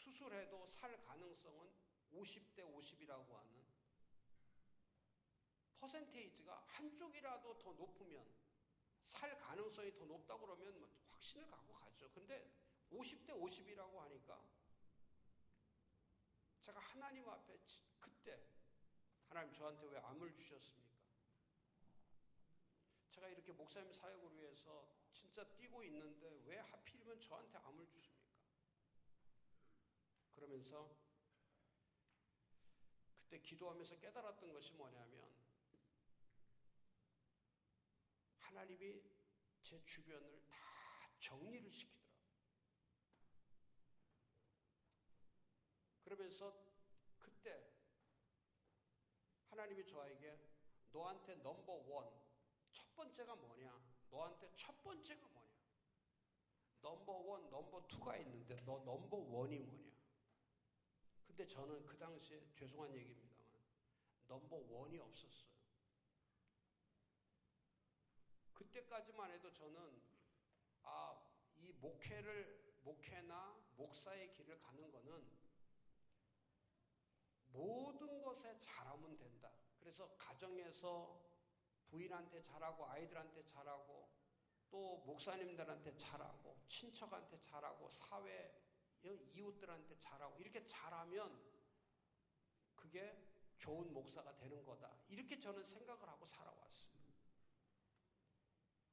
수술해도 살 가능성은 50대 50이라고 하는 퍼센테이지가 한쪽이라도 더 높으면 살 가능성이 더 높다고 그러면 뭐 확신을 갖고 가죠. 근데 50대 50이라고 하니까 제가 하나님 앞에 그때 하나님 저한테 왜 암을 주셨습니까? 제가 이렇게 목사님 사역을 위해서 진짜 뛰고 있는데 왜 하필이면 저한테 암을 주십니까? 그러면서 그때 기도하면서 깨달았던 것이 뭐냐면 하나님이 제 주변을 다 정리를 시키더라고요. 그러면서 그때 하나님이 저에게 너한테 넘버 원, 첫 번째가 뭐냐? 너한테 첫 번째가 뭐냐? 넘버 원, 넘버 투가 있는데 너 넘버 원이 뭐냐? 근데 저는 그 당시에 죄송한 얘기입니다만 넘버 원이 없었어요. 그때까지만 해도 저는 이 목회나 목사의 길을 가는 거는 모든 것에 잘하면 된다. 그래서 가정에서 부인한테 잘하고 아이들한테 잘하고 또 목사님들한테 잘하고 친척한테 잘하고 사회 이웃들한테 잘하고 이렇게 잘하면 그게 좋은 목사가 되는 거다. 이렇게 저는 생각을 하고 살아왔어요.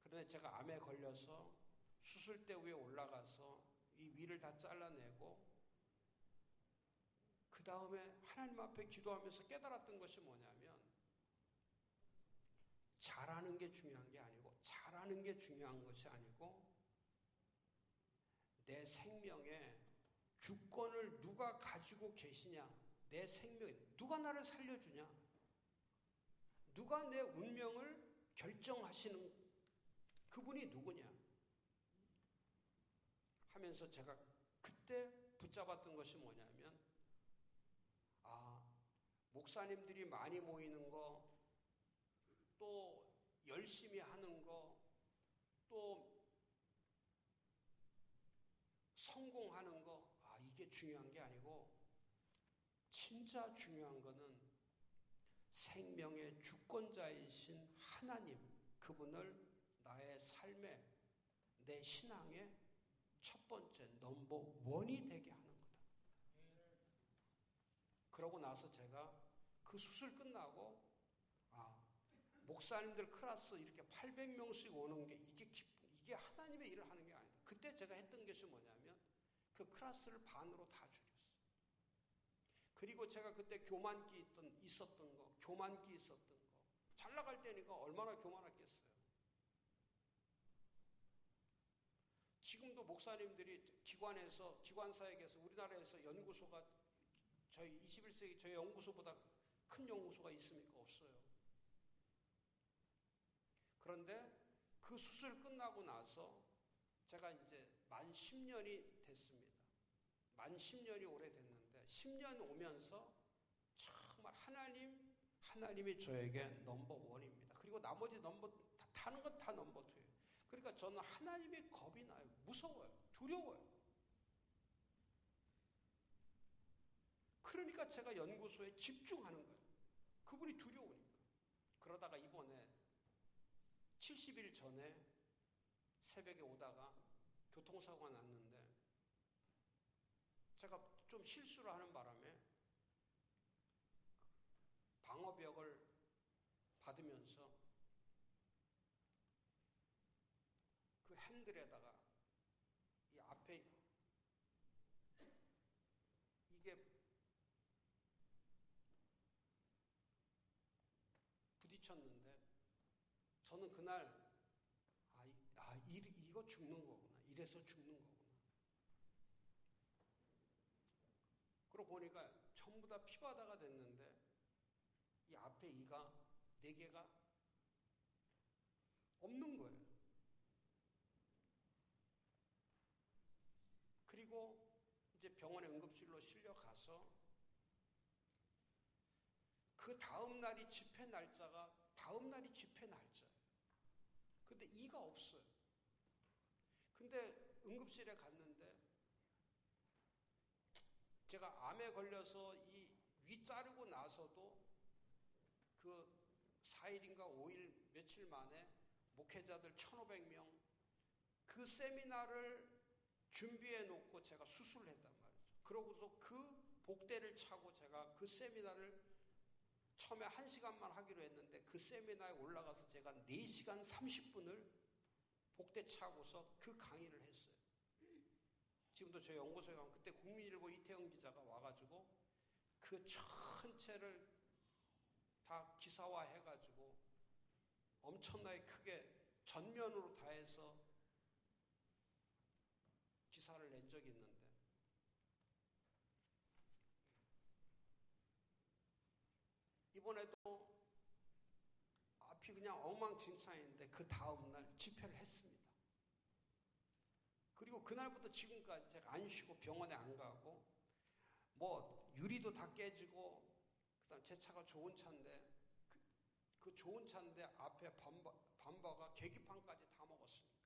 그런데 제가 암에 걸려서 수술대 위에 올라가서 이 위를 다 잘라내고 그 다음에 하나님 앞에 기도하면서 깨달았던 것이 뭐냐면 잘하는 게 중요한 게 아니고 잘하는 게 중요한 것이 아니고 내 생명에 주권을 누가 가지고 계시냐, 내 생명에 누가 나를 살려주냐, 누가 내 운명을 결정하시는 그분이 누구냐 하면서 제가 그때 붙잡았던 것이 뭐냐면 목사님들이 많이 모이는 거, 또 열심히 하는 거, 또 성공하는 거, 이게 중요한 게 아니고 진짜 중요한 거는 생명의 주권자이신 하나님, 그분을 나의 삶에, 내 신앙의 첫 번째 넘버 원이 되게 하는 거다. 그러고 나서 제가 그 수술 끝나고 목사님들 클래스 이렇게 800명씩 오는 게 이게 하나님의 일을 하는 게 아니다. 그때 제가 했던 것이 뭐냐면 그 클래스를 반으로 다 줄였어요. 그리고 제가 그때 교만기 있었던 거, 잘 나갈 때니까 얼마나 교만했겠어요. 지금도 목사님들이 기관사역에서 우리나라에서 연구소가 저희 21세기 저희 연구소보다 큰 연구소가 있습니까? 없어요. 그런데 그 수술 끝나고 나서 제가 이제 만 10년이 됐습니다. 만 10년이 오래됐는데 10년 오면서 정말 하나님이 저에게 넘버 원입니다. 그리고 나머지 타는 건 다 넘버 투예요. 그러니까 저는 하나님의 겁이 나요. 무서워요. 두려워요. 그러니까 제가 연구소에 집중하는 거예요. 그분이 두려우니까. 그러다가 이번에 70일 전에 새벽에 오다가 교통사고가 났는데 제가 좀 실수를 하는 바람에 방어벽을 받으면서 그 핸들에다가 이 앞에 이게 부딪혔는데 저는 그날 이거 죽는 거구나. 이래서 죽는 거구나. 그러고 보니까 전부 다 피바다가 됐는데 이 앞에 이가 4개가 없는 거예요. 그리고 이제 병원에 응급실로 실려가서 그 다음 날이 집회 날짜예요. 근데 이가 없어요. 근데 응급실에 갔는데 제가 암에 걸려서 이 위 자르고 나서도 그 4일인가 5일 며칠 만에 목회자들 1,500명 그 세미나를 준비해 놓고 제가 수술을 했단 말이죠. 그러고서 그 복대를 차고 제가 그 세미나를 처음에 1시간만 하기로 했는데 그 세미나에 올라가서 제가 4시간 30분을 복대 차고서 그 강의를 했어요. 지금도 저희 연구소에 가면 그때 국민일보 이태영 기자가 와가지고 그 전체를 다 기사화해가지고 엄청나게 크게 전면으로 다 해서 기사를 낸 적이 있는데 이번에도 앞이 그냥 엉망진창인데 그 다음날 집회를 했습니다. 그리고 그날부터 지금까지 제가 안 쉬고 병원에 안 가고 뭐 유리도 다 깨지고 그다음 제 차가 좋은 차인데 그 좋은 차인데 앞에 범버가 계기판까지 다 먹었습니다.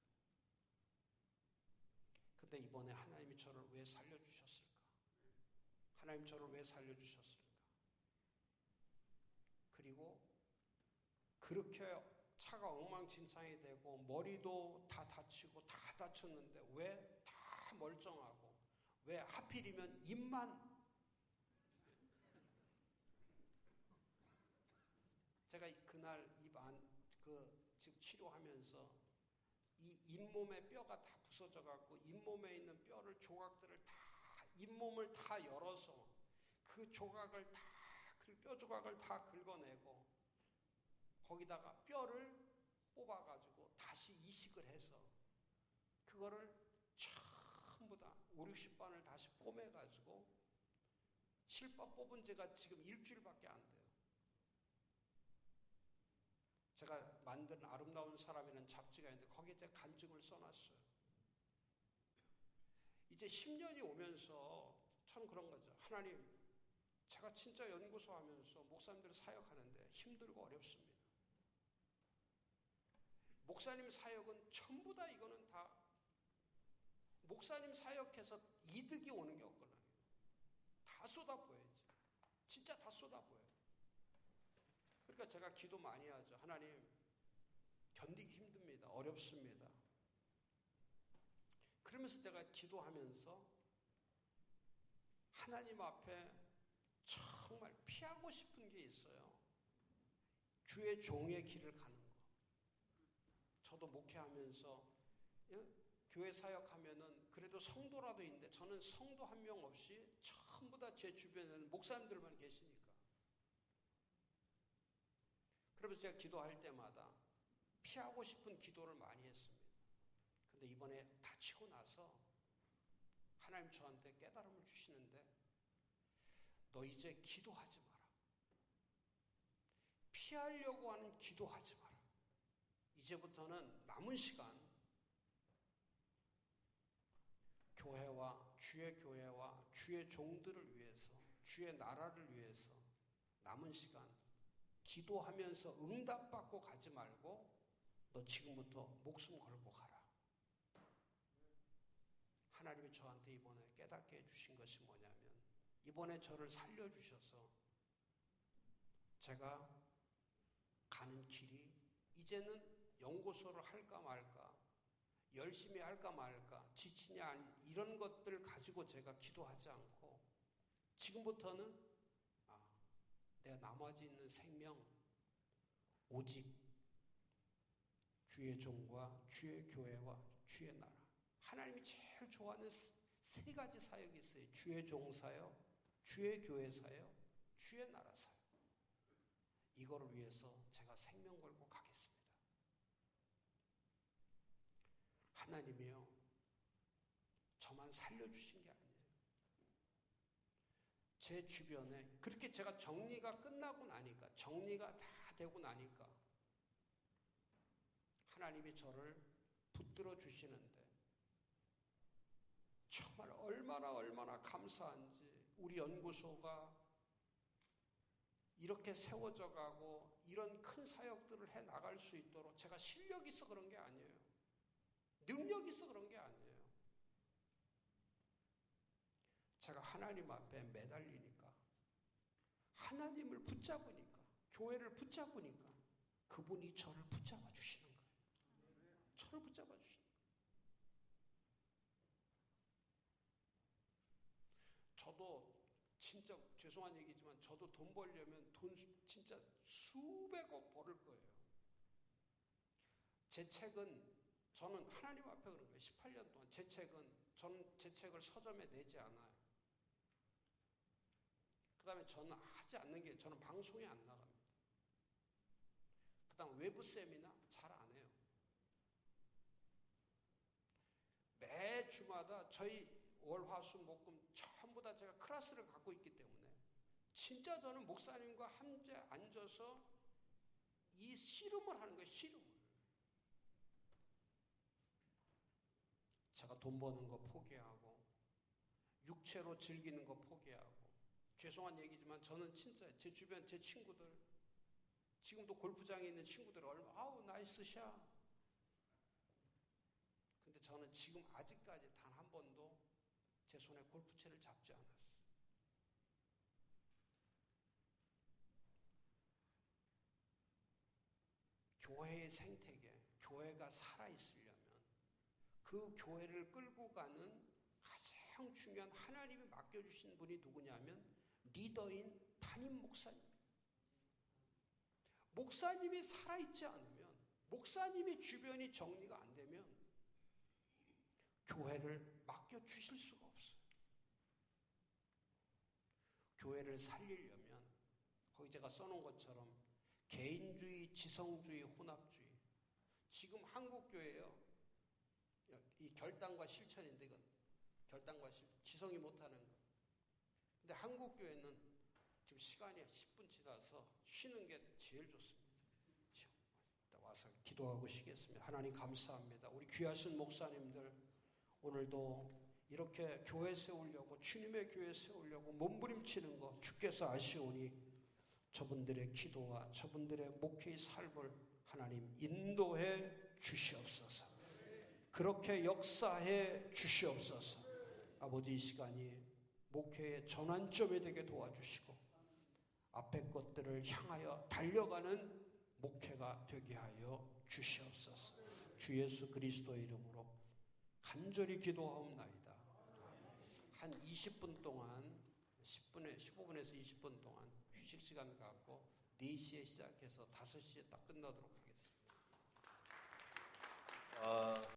근데 이번에 하나님이 저를 왜 살려주셨을까? 하나님 저를 왜 살려주셨을까? 그리고 그렇게 차가 엉망진창이 되고 머리도 다 다치고 다 다쳤는데 왜 다 멀쩡하고 왜 하필이면 입만 제가 그날 지금 치료하면서 이 잇몸의 뼈가 다 부서져 갖고 잇몸에 있는 뼈를 조각들을 다 잇몸을 다 열어서 그 조각을 뼈 조각을 다 긁어내고 거기다가 뼈를 뽑아가지고 다시 이식을 해서 그거를 전부 다 5, 60번을 다시 꿰매가지고 실밥 뽑은 지가 지금 일주일밖에 안 돼요. 제가 만든 아름다운 사람이라는 잡지가 있는데 거기에 제 간증을 써놨어요. 이제 10년이 오면서 참 그런 거죠. 하나님, 제가 진짜 연구소 하면서 목사님들 사역하는데 힘들고 어렵습니다. 목사님 사역은 전부 다 이거는 다 목사님 사역해서 이득이 오는 게 없거든요. 다 쏟아부어야지. 진짜 다 쏟아부어야 돼. 그러니까 제가 기도 많이 하죠. 하나님, 견디기 힘듭니다. 어렵습니다. 그러면서 제가 기도하면서 하나님 앞에 정말 피하고 싶은 게 있어요. 주의 종의 길을 가는 거. 저도 목회하면서 교회 사역하면은 그래도 성도라도 있는데 저는 성도 한 명 없이 전부 다 제 주변에는 목사님들만 계시니까. 그러면서 제가 기도할 때마다 피하고 싶은 기도를 많이 했습니다. 근데 이번에 다치고 나서 하나님 저한테 깨달음을 주시는데 너 이제 기도하지 마라. 피하려고 하는 기도하지 마라. 이제부터는 남은 시간 교회와 주의 종들을 위해서 주의 나라를 위해서 남은 시간 기도하면서 응답받고 가지 말고 너 지금부터 목숨 걸고 가라. 하나님이 저한테 이번에 깨닫게 해주신 것이 뭐냐면 이번에 저를 살려주셔서 제가 가는 길이 이제는 연구소를 할까 말까 열심히 할까 말까 지치냐 이런 것들 가지고 제가 기도하지 않고 지금부터는 내 나머지 있는 생명 오직 주의 종과 주의 교회와 주의 나라. 하나님이 제일 좋아하는 세 가지 사역이 있어요. 주의 종 사역, 주의 교회 사역, 주의 나라 사역. 이거를 위해서 제가 생명 걸고 가겠습니다. 하나님이요, 저만 살려주신 게 아니에요. 제 주변에 그렇게 제가 정리가 끝나고 나니까 정리가 다 되고 나니까 하나님이 저를 붙들어 주시는데 정말 얼마나 감사한지 우리 연구소가 이렇게 세워져 가고 이런 큰 사역들을 해 나갈 수 있도록 제가 실력이 있어 그런 게 아니에요. 능력이 있어 그런 게 아니에요. 제가 하나님 앞에 매달리니까 하나님을 붙잡으니까 교회를 붙잡으니까 그분이 저를 붙잡아 주시는 거예요. 저를 붙잡아 주시는 거예요. 저도 진짜 죄송한 얘기지만 저도 돈 벌려면 돈 진짜 수백억 벌을 거예요. 제 책은 저는 하나님 앞에 그런 거예요. 18년 동안 저는 제 책을 서점에 내지 않아요. 그 다음에 저는 하지 않는 게 저는 방송에 안 나갑니다. 그 다음 외부 세미나 잘 안 해요. 매 주마다 저희 월화수목금 전부 다 제가 클래스를 갖고 있기 때문에 진짜 저는 목사님과 함께 앉아서 이 씨름을 하는 거예요. 씨름을. 제가 돈 버는 거 포기하고 육체로 즐기는 거 포기하고 죄송한 얘기지만 저는 진짜 제 주변 제 친구들 지금도 골프장에 있는 친구들 아우 나이스 샷. 근데 저는 지금 아직까지 단 한 번도 제 손에 골프채를 잡지 않았어요. 교회의 생태계, 교회가 살아있으려면 그 교회를 끌고 가는 가장 중요한 하나님이 맡겨주신 분이 누구냐면 리더인 담임 목사님. 목사님이 살아있지 않으면 목사님의 주변이 정리가 안 되면 교회를 맡겨주실 수가 없어요. 교회를 살리려면 거기 제가 써놓은 것처럼 개인주의, 지성주의, 혼합주의. 지금 한국교회요. 이 결단과 실천인데 이건 결단과 지성이 못하는 거. 근데 한국교회는 지금 시간이 10분 지나서 쉬는 게 제일 좋습니다. 와서 기도하고 쉬겠습니다. 하나님 감사합니다. 우리 귀하신 목사님들 오늘도 이렇게 교회 세우려고 주님의 교회 세우려고 몸부림치는 거 주께서 아시오니 저분들의 기도와 저분들의 목회의 삶을 하나님 인도해 주시옵소서. 그렇게 역사해 주시옵소서. 아버지 이 시간이 목회의 전환점이 되게 도와주시고 앞에 것들을 향하여 달려가는 목회가 되게 하여 주시옵소서. 주 예수 그리스도의 이름으로 간절히 기도하옵나이다. 한 20분 동안 15분에서 20분 동안 휴식 시간 갖고 4시에 시작해서 5시에 딱 끝나도록 하겠습니다.